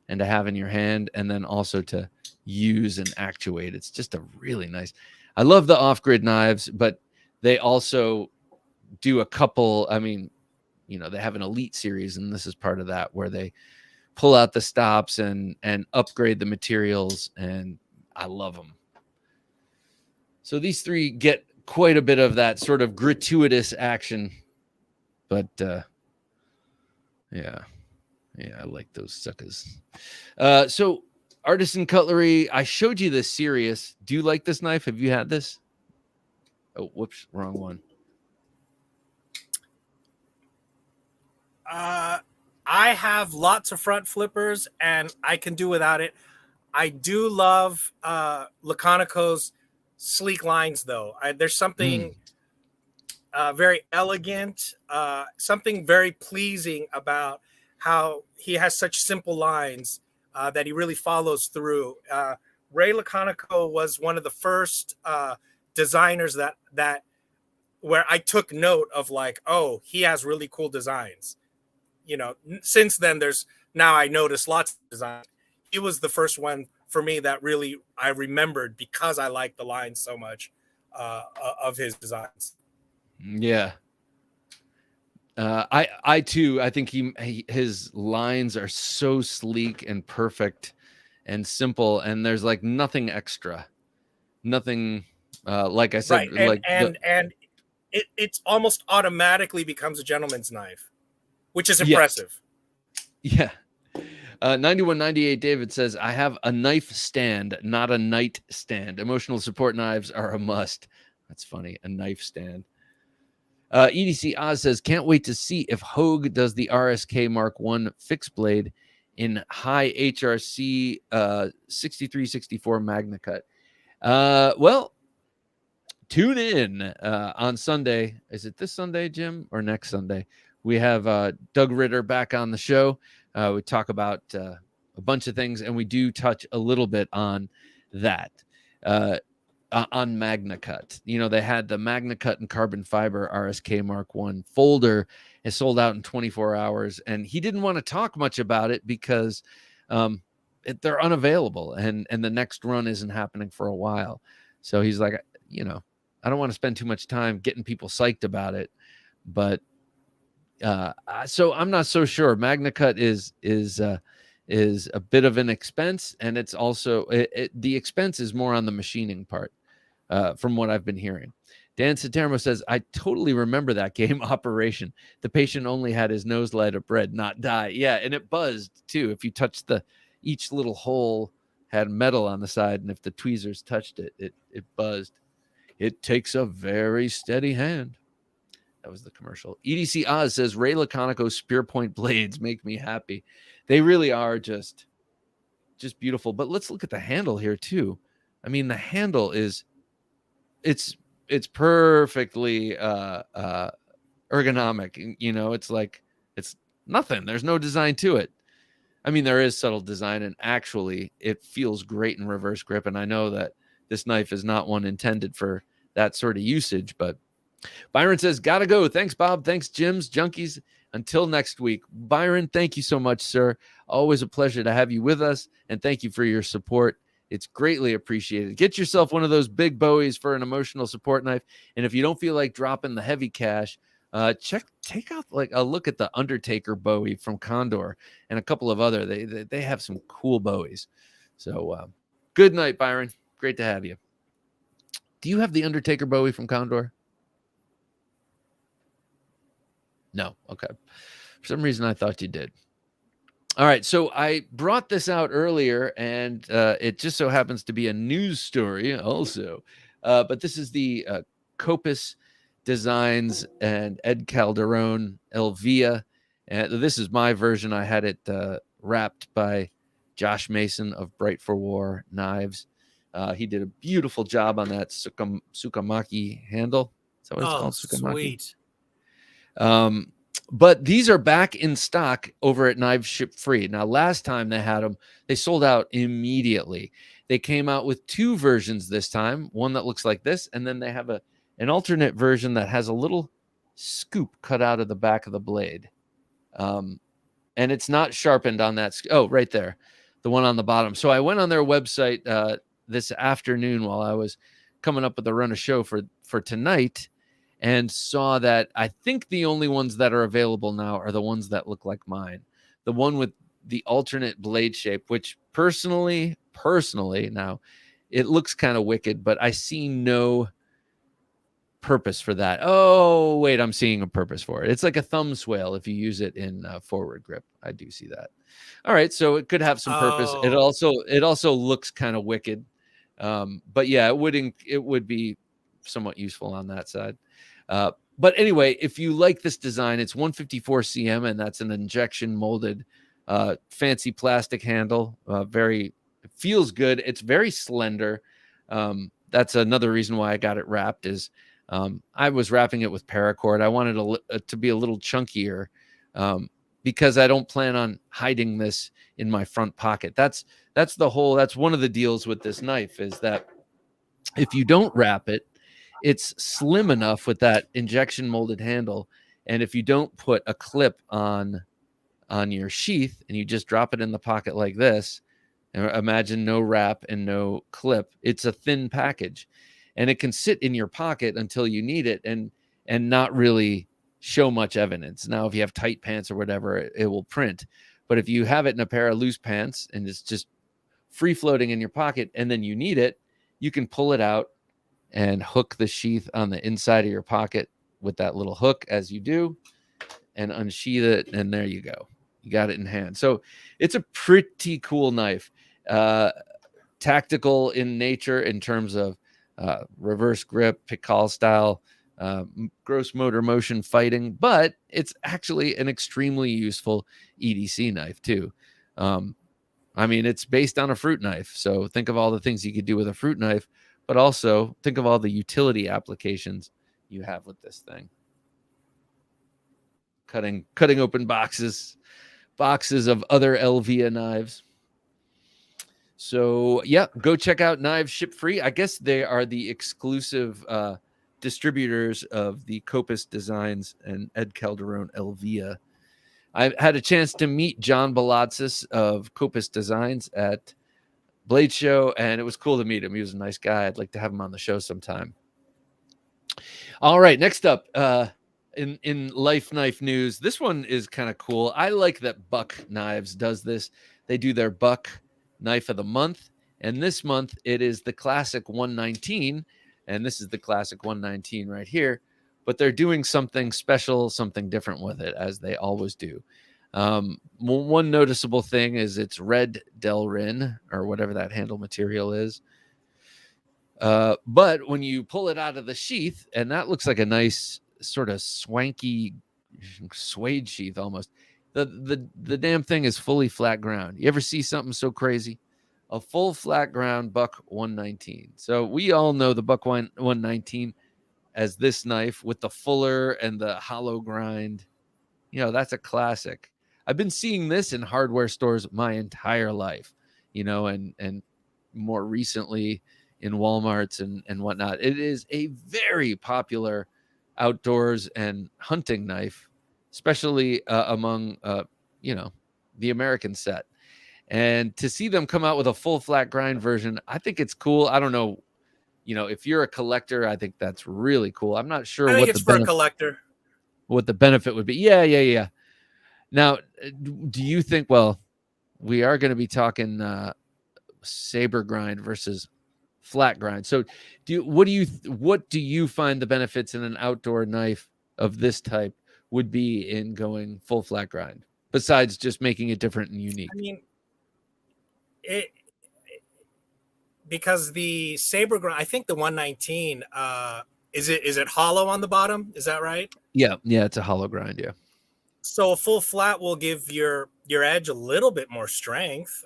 and to have in your hand, and then also to use and actuate. It's just a really nice. I love the Off-Grid Knives, but they also do a couple. I mean, they have an Elite series, and this is part of that, where they pull out the stops and upgrade the materials, and I love them. So these 3 get quite a bit of that sort of gratuitous action, but yeah, I like those suckers. So Artisan Cutlery, I showed you this Sirius. Do you like this knife? Have you had this? Oh, whoops, wrong one. I have lots of front flippers, and I can do without it. I do love Laconico's sleek lines, though. There's something very elegant, something very pleasing about how he has such simple lines that he really follows through. Ray Laconico was one of the first designers that where I took note of, like, oh, he has really cool designs. Since then, now I notice lots of designs. He was the first one for me that really I remembered, because I like the lines so much of his designs. Yeah. I too, I think his lines are so sleek and perfect and simple, and there's like nothing extra, nothing like I said, right. And it's almost automatically becomes a gentleman's knife, which is impressive. Yeah. 9198 David says, I have a knife stand, not a night stand. Emotional support knives are a must. That's funny. A knife stand. EDC Oz says, can't wait to see if Hogue does the RSK Mark I fixed blade in high HRC 6364 Magna Cut. Well, tune in on Sunday. Is it this Sunday, Jim, or next Sunday? We have Doug Ritter back on the show. We talk about a bunch of things, and we do touch a little bit on that. On Magna Cut. You know, they had the Magna Cut and carbon fiber RSK Mark I folder. It sold out in 24 hours, and he didn't want to talk much about it because they're unavailable, and the next run isn't happening for a while. So he's like, you know, I don't want to spend too much time getting people psyched about it, but so I'm not so sure. Magna Cut is a bit of an expense, and it's also the expense is more on the machining part. From what I've been hearing. Dan Satermo says, I totally remember that game, Operation. The patient only had his nose light up red, not die. Yeah, and it buzzed too. If you touched each little hole had metal on the side, and if the tweezers touched it, it buzzed. It takes a very steady hand. That was the commercial. EDC Oz says, Ray Laconico spear point blades make me happy. They really are just beautiful. But let's look at the handle here too. I mean, the handle is it's perfectly ergonomic. You know, it's like it's nothing. There's no design to it. I mean, there is subtle design, and actually it feels great in reverse grip. And I know that this knife is not one intended for that sort of usage, but Byron says, gotta go. Thanks, Bob. Thanks, Jim's Junkies. Until next week. Byron, thank you so much, sir. Always a pleasure to have you with us, and thank you for your support. It's greatly appreciated. Get yourself one of those big Bowies for an emotional support knife. And if you don't feel like dropping the heavy cash, take out like a look at the Undertaker Bowie from Condor and a couple of other. They have some cool Bowies. So good night, Byron. Great to have you. Do you have the Undertaker Bowie from Condor? No. Okay. For some reason, I thought you did. All right, so I brought this out earlier, and it just so happens to be a news story also. But this is the Copus Designs and Ed Calderon Elvia. And this is my version. I had it wrapped by Josh Mason of Bright for War Knives. He did a beautiful job on that Sukamaki handle. Is that what it's called? Sukamaki? Sweet. But these are back in stock over at Knives Ship Free. Now, last time they had them, they sold out immediately. They came out with two versions this time, one that looks like this, and then they have an alternate version that has a little scoop cut out of the back of the blade. And it's not sharpened on that. Oh, right there, the one on the bottom. So I went on their website this afternoon while I was coming up with a run of show for tonight, and saw that I think the only ones that are available now are the ones that look like mine. The one with the alternate blade shape, which personally, now, it looks kind of wicked, but I see no purpose for that. Oh, wait, I'm seeing a purpose for it. It's like a thumb swale if you use it in forward grip. I do see that. All right, so it could have some purpose. It also looks kind of wicked. But yeah, it would be somewhat useful on that side. But anyway, if you like this design, it's 154 cm, and that's an injection molded, fancy plastic handle. It feels good. It's very slender. That's another reason why I got it wrapped is I was wrapping it with paracord. I wanted it to be a little chunkier because I don't plan on hiding this in my front pocket. That's one of the deals with this knife is that if you don't wrap it, it's slim enough with that injection molded handle. And if you don't put a clip on your sheath and you just drop it in the pocket like this, and imagine no wrap and no clip, it's a thin package, and it can sit in your pocket until you need it and not really show much evidence. Now, if you have tight pants or whatever, it will print. But if you have it in a pair of loose pants and it's just free floating in your pocket and then you need it, you can pull it out and hook the sheath on the inside of your pocket with that little hook as you do, and unsheath it, and there you go. You got it in hand. So it's a pretty cool knife. Tactical in nature in terms of reverse grip, pick call style, gross motor motion fighting, but it's actually an extremely useful EDC knife too. I mean, it's based on a fruit knife. So think of all the things you could do with a fruit knife, but also think of all the utility applications you have with this thing. Cutting open boxes of other Elvia knives. So yeah, go check out Knives Ship Free. I guess they are the exclusive distributors of the Copus Designs and Ed Calderon Elvia. I had a chance to meet John Balatsis of Copus Designs at Blade Show, and it was cool to meet him. He was a nice guy. I'd like to have him on the show sometime. All right, next up, in Life Knife news, this one is kind of cool. I like that Buck Knives does this. They do their Buck Knife of the Month, and this month it is the Classic 119, and this is the Classic 119 right here. But they're doing something special, something different with it, as they always do. One noticeable thing is it's red Delrin, or whatever that handle material is. But when you pull it out of the sheath, and that looks like a nice sort of swanky suede sheath almost, the damn thing is fully flat ground. You ever see something so crazy? A full flat ground Buck 119. So we all know the Buck 119 as this knife with the fuller and the hollow grind. You know, that's a classic. I've been seeing this in hardware stores my entire life, you know, and more recently in Walmarts and whatnot. It is a very popular outdoors and hunting knife, especially among, you know, the American set. And to see them come out with a full flat grind version, I think it's cool. I don't know, you know, if you're a collector, I think that's really cool. I'm not sure what it's for a collector, what the benefit would be. Yeah. Now, do you think? Well, we are going to be talking Saber grind versus flat grind. So, what do you find the benefits in an outdoor knife of this type would be in going full flat grind, besides just making it different and unique? I mean, because the Saber grind, I think the 119, is it hollow on the bottom? Is that right? Yeah, it's a hollow grind. Yeah. So a full flat will give your edge a little bit more strength.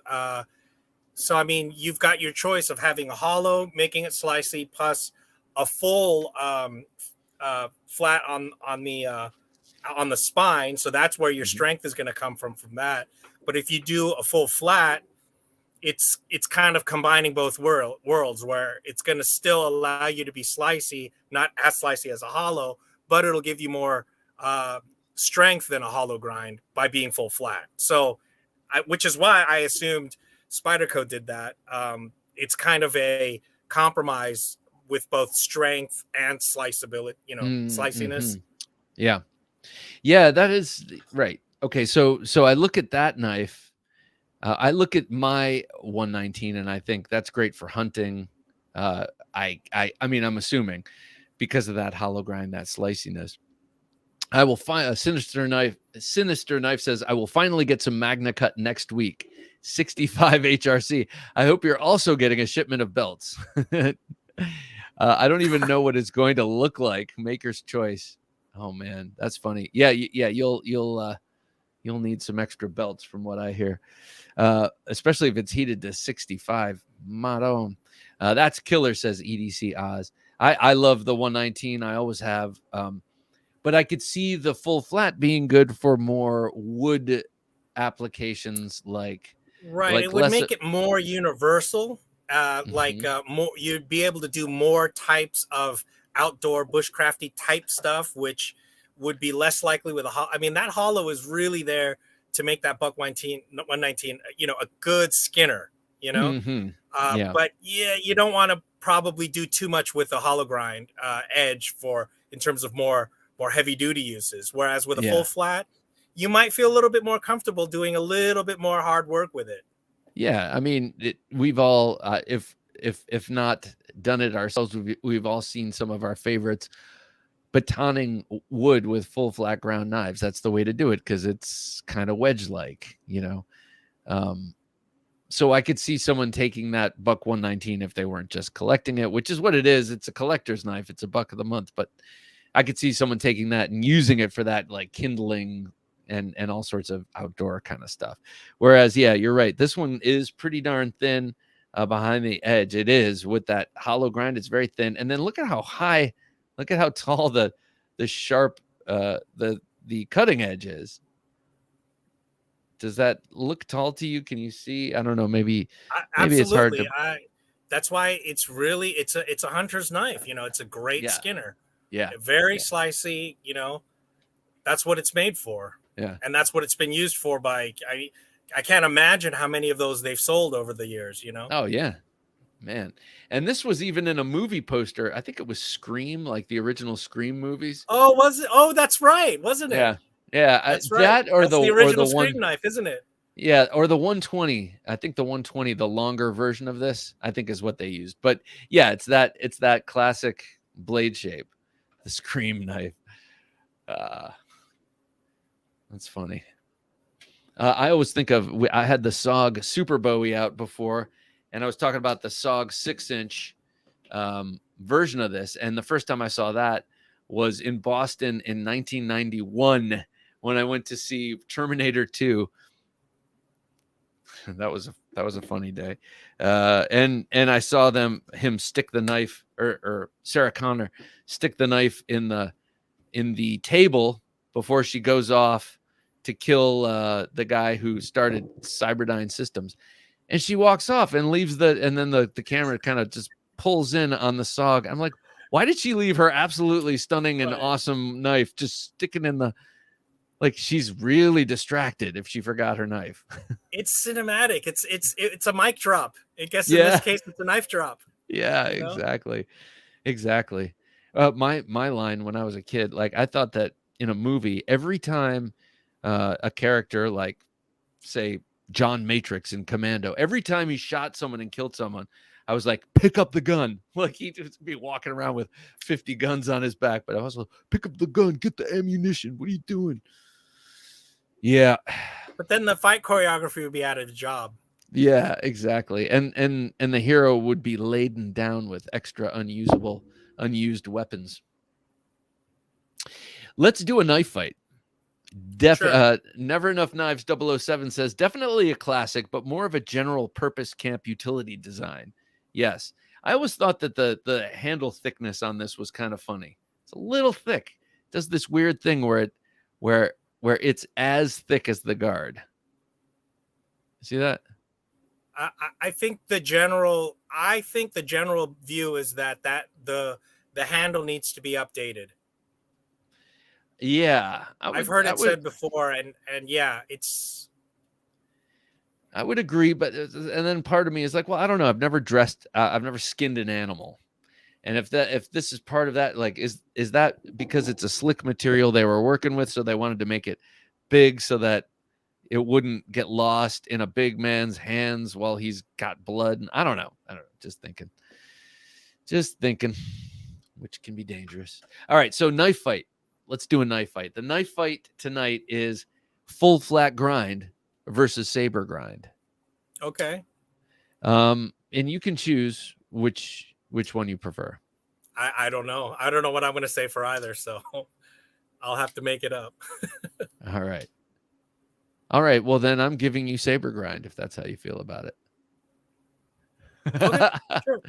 So I mean, you've got your choice of having a hollow, making it slicey, plus a full flat on the spine. So that's where your strength is going to come from that. But if you do a full flat, it's kind of combining both worlds, where it's going to still allow you to be slicey, not as slicey as a hollow, but it'll give you more strength than a hollow grind by being full flat. So, which is why I assumed Spyderco did that. It's kind of a compromise with both strength and sliceability, you know, sliciness. Yeah, that is right. Okay, so I look at that knife. I look at my 119 and I think that's great for hunting. I mean, I'm assuming because of that hollow grind, that sliciness. I will find a Sinister Knife. Sinister Knife says, I will finally get some Magna Cut next week. 65 HRC. I hope you're also getting a shipment of belts. I don't even know what it's going to look like. Maker's choice. Oh man, that's funny. Yeah. You'll need some extra belts from what I hear. Especially if it's heated to 65. Madon. That's killer, says EDC Oz. I love the 119. I always have. But I could see the full flat being good for more wood applications, like it would make it more universal. More, you'd be able to do more types of outdoor bushcrafty type stuff, which would be less likely with a hollow. I mean, that hollow is really there to make that Buck 119, you know, a good skinner, you know. But yeah, you don't want to probably do too much with the hollow grind edge in terms of more heavy duty uses. Whereas with a full flat, you might feel a little bit more comfortable doing a little bit more hard work with it. Yeah, I mean, we've all, if not done it ourselves, we've all seen some of our favorites batoning wood with full flat ground knives. That's the way to do it because it's kind of wedge like, so I could see someone taking that buck 119 if they weren't just collecting it, which is what it is. It's a collector's knife. It's a buck of the month, but I could see someone taking that and using it for that, like kindling and all sorts of outdoor kind of stuff. Whereas, yeah, you're right. This one is pretty darn thin behind the edge. It is with that hollow grind. It's very thin. And then look at how high, look at how tall the sharp, the cutting edge is. Does that look tall to you? Can you see? I don't know. Maybe it's hard to. That's why it's really it's a hunter's knife. It's a great skinner. Yeah, very slicey. That's what it's made for. Yeah, and that's what it's been used for. I can't imagine how many of those they've sold over the years. Oh yeah, man. And this was even in a movie poster. I think it was Scream, like the original Scream movies. Oh, was it? Oh, that's right, wasn't it? Yeah. Yeah, that's right. That or that's the original Scream knife, isn't it? Yeah, or the 120. I think the 120, the longer version of this, I think is what they used. But yeah, it's that classic blade shape, the Scream knife. That's funny. I always think I had the Sog Super Bowie out before, and I was talking about the Sog 6-inch version of this. And the first time I saw that was in Boston in 1991. When I went to see Terminator 2, that was a funny day, and I saw him stick the knife, or Sarah Connor stick the knife in the table before she goes off to kill the guy who started Cyberdyne Systems, and she walks off and leaves and then the camera kind of just pulls in on the Sog. I'm like, why did she leave her absolutely stunning and awesome knife just sticking in the? Like, she's really distracted if she forgot her knife. It's cinematic. It's a mic drop. I guess in this case, it's a knife drop. Yeah, exactly. My line when I was a kid, like I thought that in a movie, every time a character like, say, John Matrix in Commando, every time he shot someone and killed someone, I was like, pick up the gun. Like he'd just be walking around with 50 guns on his back, but I was like, pick up the gun, get the ammunition. What are you doing? Yeah, but then the fight choreography would be out of the job. Yeah, exactly. And the hero would be laden down with extra unused weapons. Let's do a knife fight. Sure. Never Enough Knives 007 says definitely a classic, but more of a general purpose camp utility design. Yes, I always thought that the handle thickness on this was kind of funny. It's a little thick. It does this weird thing where it's as thick as the guard. See that? I think the general view is that the handle needs to be updated. Yeah, I've heard it said before, and yeah, it's. I would agree, but and then part of me is like, well, I don't know. I've never skinned an animal, and if this is part of that, like, is that because it's a slick material they were working with, so they wanted to make it big so that it wouldn't get lost in a big man's hands while he's got blood? And I don't know. Just thinking, which can be dangerous. All right, so knife fight. Let's do a knife fight. The knife fight tonight is full flat grind versus saber grind. Okay. And you can choose which one you prefer. I don't know. I don't know what I'm going to say for either, so I'll have to make it up. All right. Well, then I'm giving you saber grind if that's how you feel about it. Okay, sure.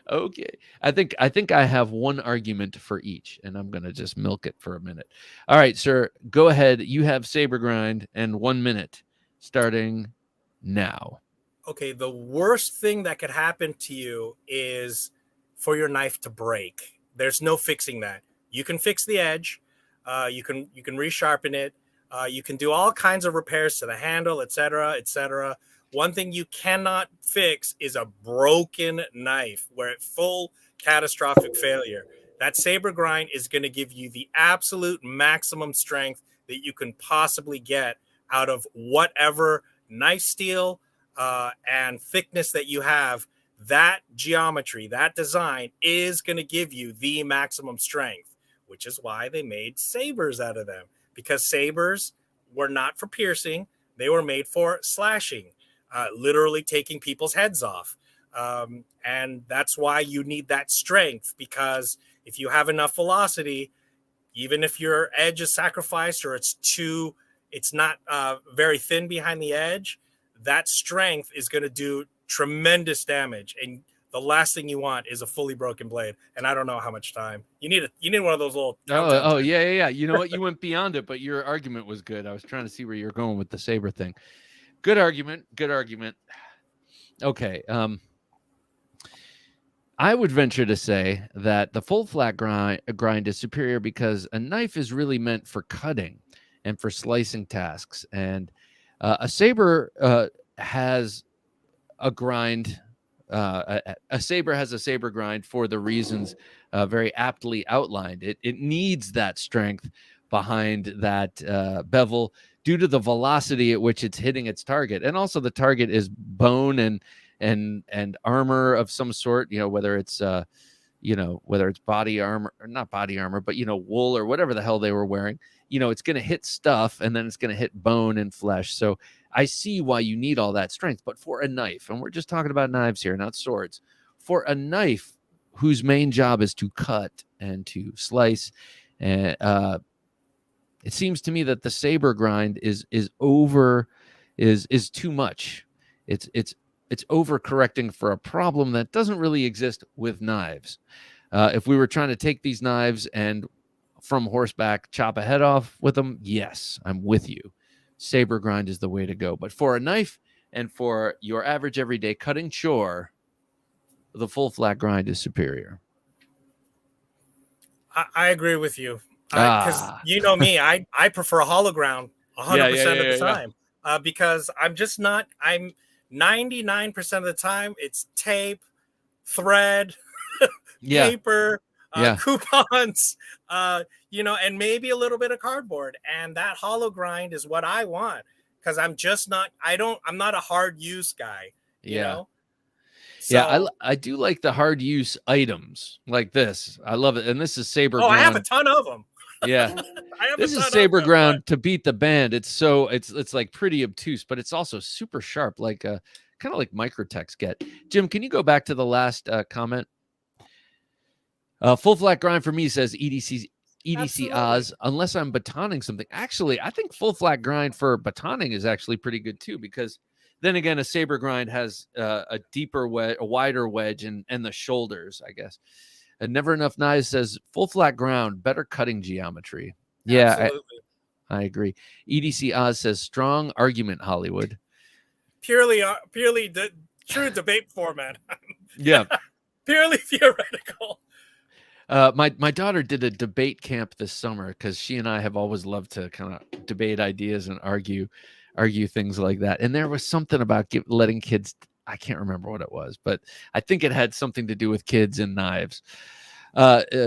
Okay. I think I have one argument for each, and I'm going to just milk it for a minute. All right, sir, go ahead. You have saber grind and 1 minute starting now. Okay. The worst thing that could happen to you is for your knife to break. There's no fixing that. You can fix the edge. You can resharpen it. You can do all kinds of repairs to the handle, etc., etc. One thing you cannot fix is a broken knife where it's full catastrophic failure. That saber grind is going to give you the absolute maximum strength that you can possibly get out of whatever knife steel and thickness that you have. That geometry, that design is going to give you the maximum strength. which is why they made sabers out of them, because sabers were not for piercing. They were made for slashing, literally taking people's heads off. And that's why you need that strength, because if you have enough velocity, even if your edge is sacrificed or it's not very thin behind the edge, that strength is going to do tremendous damage. And the last thing you want is a fully broken blade. And I don't know how much time you need. You need one of those little. Yeah. You know what? You went beyond it, but your argument was good. I was trying to see where you're going with the saber thing. Good argument. Okay. I would venture to say that the full flat grind is superior because a knife is really meant for cutting and for slicing tasks. And a saber has a grind. A saber has a saber grind for the reasons very aptly outlined. It needs that strength behind that bevel due to the velocity at which it's hitting its target. And also the target is bone and armor of some sort, whether it's body armor, or not body armor, but wool or whatever the hell they were wearing. It's going to hit stuff, and then it's going to hit bone and flesh. So I see why you need all that strength. But for a knife, and we're just talking about knives here, not swords, for a knife whose main job is to cut and to slice, it seems to me that the saber grind is too much. It's overcorrecting for a problem that doesn't really exist with knives. If we were trying to take these knives and from horseback chop a head off with them, yes, I'm with you. Saber grind is the way to go. But for a knife and for your average everyday cutting chore, the full flat grind is superior. I agree with you. Because you know me, I prefer a hollow ground 100% of the time. Because I'm just not, I'm 99% of the time, it's tape, thread, paper, coupons, and maybe a little bit of cardboard. And that hollow grind is what I want, because I'm just not, I'm not a hard use guy, you know? So, I do like the hard use items like this. I love it. And this is saber ground. I have a ton of them. Yeah. This is saber ground to beat the band. It's like pretty obtuse, but it's also super sharp, like kind of like Microtechs get. Jim, can you go back to the last comment? Full flat grind for me, says EDC Oz, unless I'm batoning something. Actually, I think full flat grind for batoning is actually pretty good too, because then again, a saber grind has a deeper wedge, a wider wedge, and the shoulders, I guess. And Never Enough Knives says full flat ground, better cutting geometry. Yeah, I agree. EDC Oz says strong argument, Hollywood. Purely true debate format. Yeah. Purely theoretical. My daughter did a debate camp this summer because she and I have always loved to kind of debate ideas and argue things like that. And there was something about letting kids, I can't remember what it was, but I think it had something to do with kids and knives.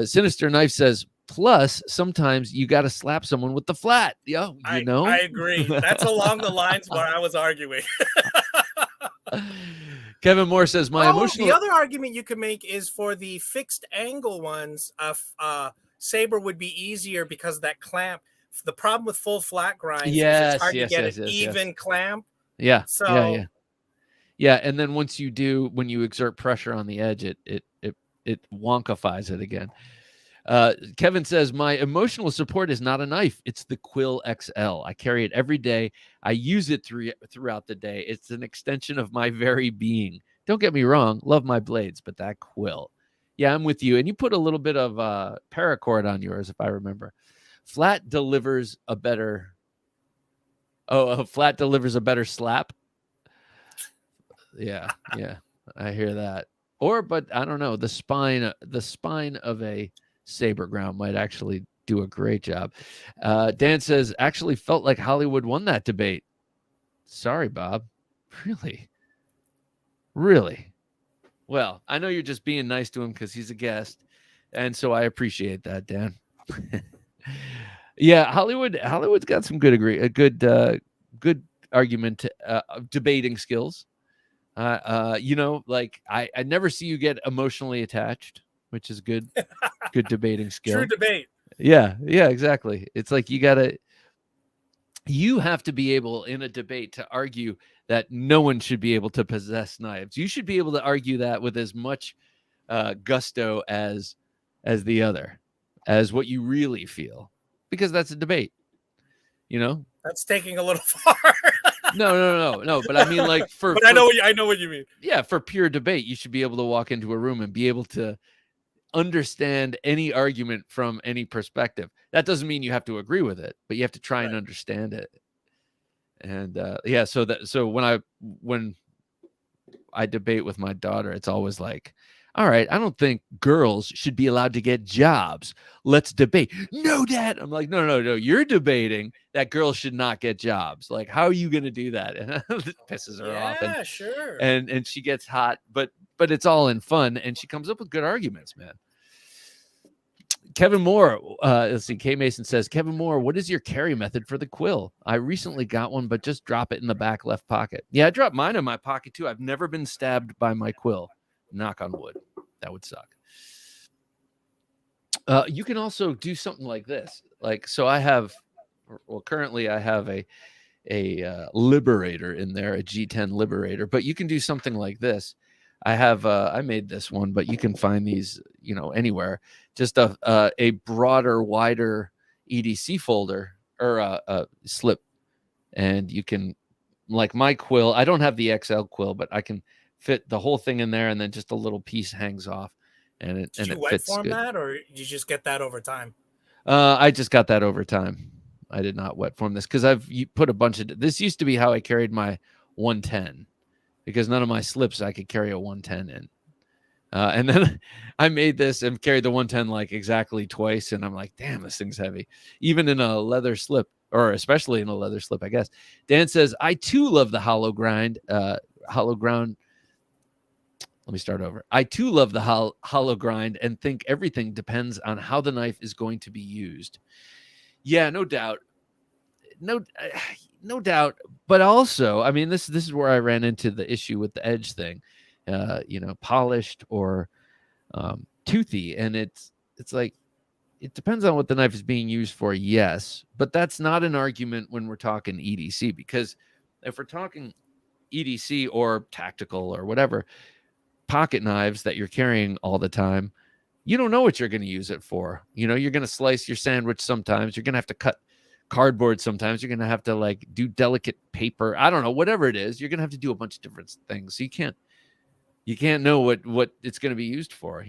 Sinister Knife says, plus sometimes you got to slap someone with the flat. I agree. That's along the lines where I was arguing. Kevin Moore says, the other argument you could make is for the fixed angle ones, saber would be easier because that clamp. The problem with full flat grinds is it's hard to get an even clamp. Yeah. So yeah. And then when you exert pressure on the edge, it wonkifies it again. Kevin says, my emotional support is not a knife. It's the Quill XL. I carry it every day. I use it throughout the day. It's an extension of my very being. Don't get me wrong. Love my blades, but that Quill. Yeah, I'm with you. And you put a little bit of paracord on yours, if I remember. Flat delivers a better slap. Yeah. I hear that. But I don't know. The spine of a saber ground might actually do a great job. Dan says, actually felt like Hollywood won that debate. Sorry, Bob. Really? Well, I know you're just being nice to him because he's a guest, and so I appreciate that, Dan. Yeah, Hollywood's got some good argument debating skills. Like I never see you get emotionally attached, which is good debating skill. True debate. Yeah, exactly. It's like you have to be able in a debate to argue that no one should be able to possess knives. You should be able to argue that with as much gusto as the other, as what you really feel, because that's a debate. That's taking a little far. No. But I mean, like but I know what you mean. Yeah, for pure debate, you should be able to walk into a room and be able to understand any argument from any perspective. That doesn't mean you have to agree with it, but you have to try and understand it. And so when I debate with my daughter, it's always like, all right, I don't think girls should be allowed to get jobs. Let's debate. No, Dad. I'm like, no. You're debating that girls should not get jobs. Like, how are you going to do that? And it pisses her off. Yeah, sure. And she gets hot, but it's all in fun. And she comes up with good arguments, man. Kevin Moore, let's see. K Mason says, Kevin Moore, what is your carry method for the Quill? I recently got one, but just drop it in the back left pocket. Yeah, I dropped mine in my pocket too. I've never been stabbed by my Quill. Knock on wood. That would suck. You can also do something like this. Like, so currently I have a Liberator in there, a G10 Liberator, but you can do something like this. I made this one, but you can find these, anywhere. Just a broader, wider EDC folder or a slip, and you can, like my Quill. I don't have the XL Quill, but I can fit the whole thing in there, and then just a little piece hangs off, and it Did you wet fits form good. that, or did you just get that over time? I just got that over time. I did not wet form this because I've put a bunch of. This used to be how I carried my 110. Because none of my slips I could carry a 110 in. And then I made this and carried the 110 like exactly twice. And I'm like, damn, this thing's heavy. Even in a leather slip, or especially in a leather slip, I guess. Dan says, I too love the hollow ground. Let me start over. I too love the hollow grind and think everything depends on how the knife is going to be used. Yeah, no doubt. No doubt, but also, I mean, this is where I ran into the issue with the edge thing, polished or toothy, and it's like it depends on what the knife is being used for, yes, but that's not an argument when we're talking EDC, because if we're talking EDC or tactical or whatever, pocket knives that you're carrying all the time, you don't know what you're going to use it for. You're going to slice your sandwich sometimes. You're going to have to cut cardboard sometimes. You're going to have to like do delicate paper. I don't know, whatever it is, you're going to have to do a bunch of different things. So you can't know what it's going to be used for,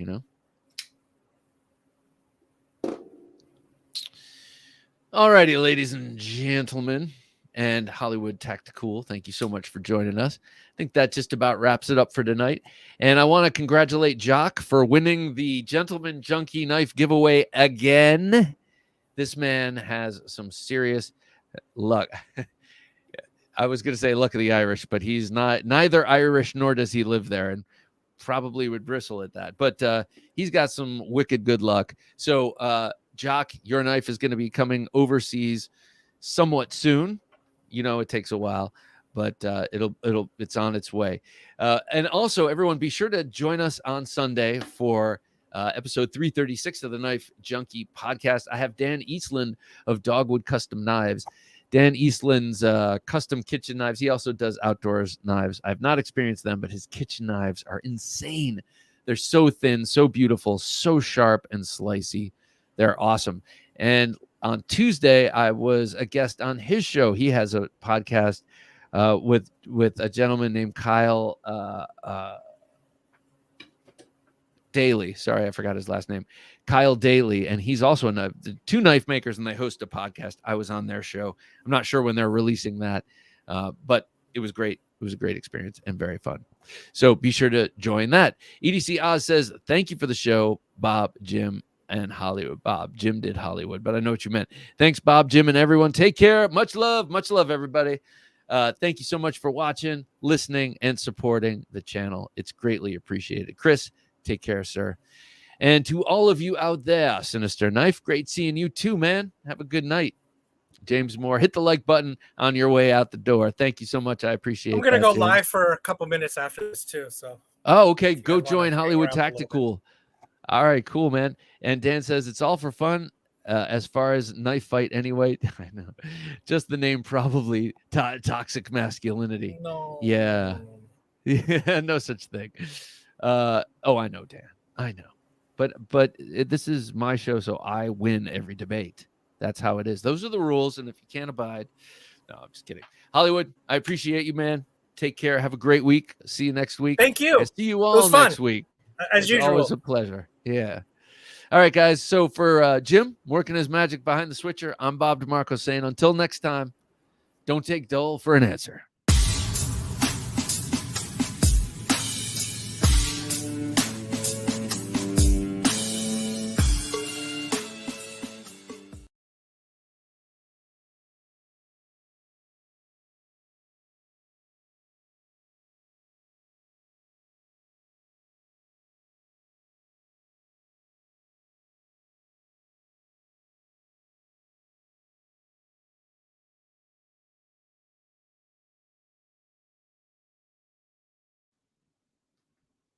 All righty, ladies and gentlemen, and Hollywood Tactical, thank you so much for joining us. I think that just about wraps it up for tonight. And I want to congratulate Jock for winning the Gentleman Junkie knife giveaway again. This man has some serious luck. I was going to say luck of the Irish, but he's neither Irish nor does he live there, and probably would bristle at that. But he's got some wicked good luck. So, Jock, your knife is going to be coming overseas somewhat soon. It takes a while, but it's on its way. And also, everyone, be sure to join us on Sunday for episode 336 of the Knife Junkie podcast. I have Dan Eastland of Dogwood Custom Knives. Dan Eastland's custom kitchen knives. He also does outdoors knives. I've not experienced them, but his kitchen knives are insane. They're so thin, so beautiful, so sharp and slicey. They're awesome. And on Tuesday, I was a guest on his show. He has a podcast with a gentleman named Kyle Daly. Sorry, I forgot his last name. Kyle Daly, and he's also two knife makers, and they host a podcast. I was on their show. I'm not sure when they're releasing that, but it was great. It was a great experience and very fun. So be sure to join that. EDC Oz says, thank you for the show, Bob, Jim, and Hollywood. Bob, Jim did Hollywood, but I know what you meant. Thanks, Bob, Jim, and everyone. Take care. Much love, everybody. Thank you so much for watching, listening, and supporting the channel. It's greatly appreciated. Chris, take care, sir. And to all of you out there, Sinister Knife, great seeing you too, man. Have a good night. James Moore, hit the like button on your way out the door. Thank you so much. I appreciate it. I'm going to go James. Live for a couple minutes after this too. So. Oh, okay. Go join Hollywood Tactical. All right, cool, man. And Dan says it's all for fun. As far as knife fight, anyway, I know. Just the name probably toxic masculinity. No. Yeah. Yeah, no such thing. Oh, I know, Dan. I know. But this is my show, so I win every debate. That's how it is. Those are the rules, and if you can't abide, no, I'm just kidding. Hollywood, I appreciate you, man. Take care. Have a great week. See you next week. Thank you. I see you all next week. As usual. Always a pleasure. Yeah. All right, guys. So for Jim, working his magic behind the switcher, I'm Bob DeMarco saying until next time, don't take dull for an answer.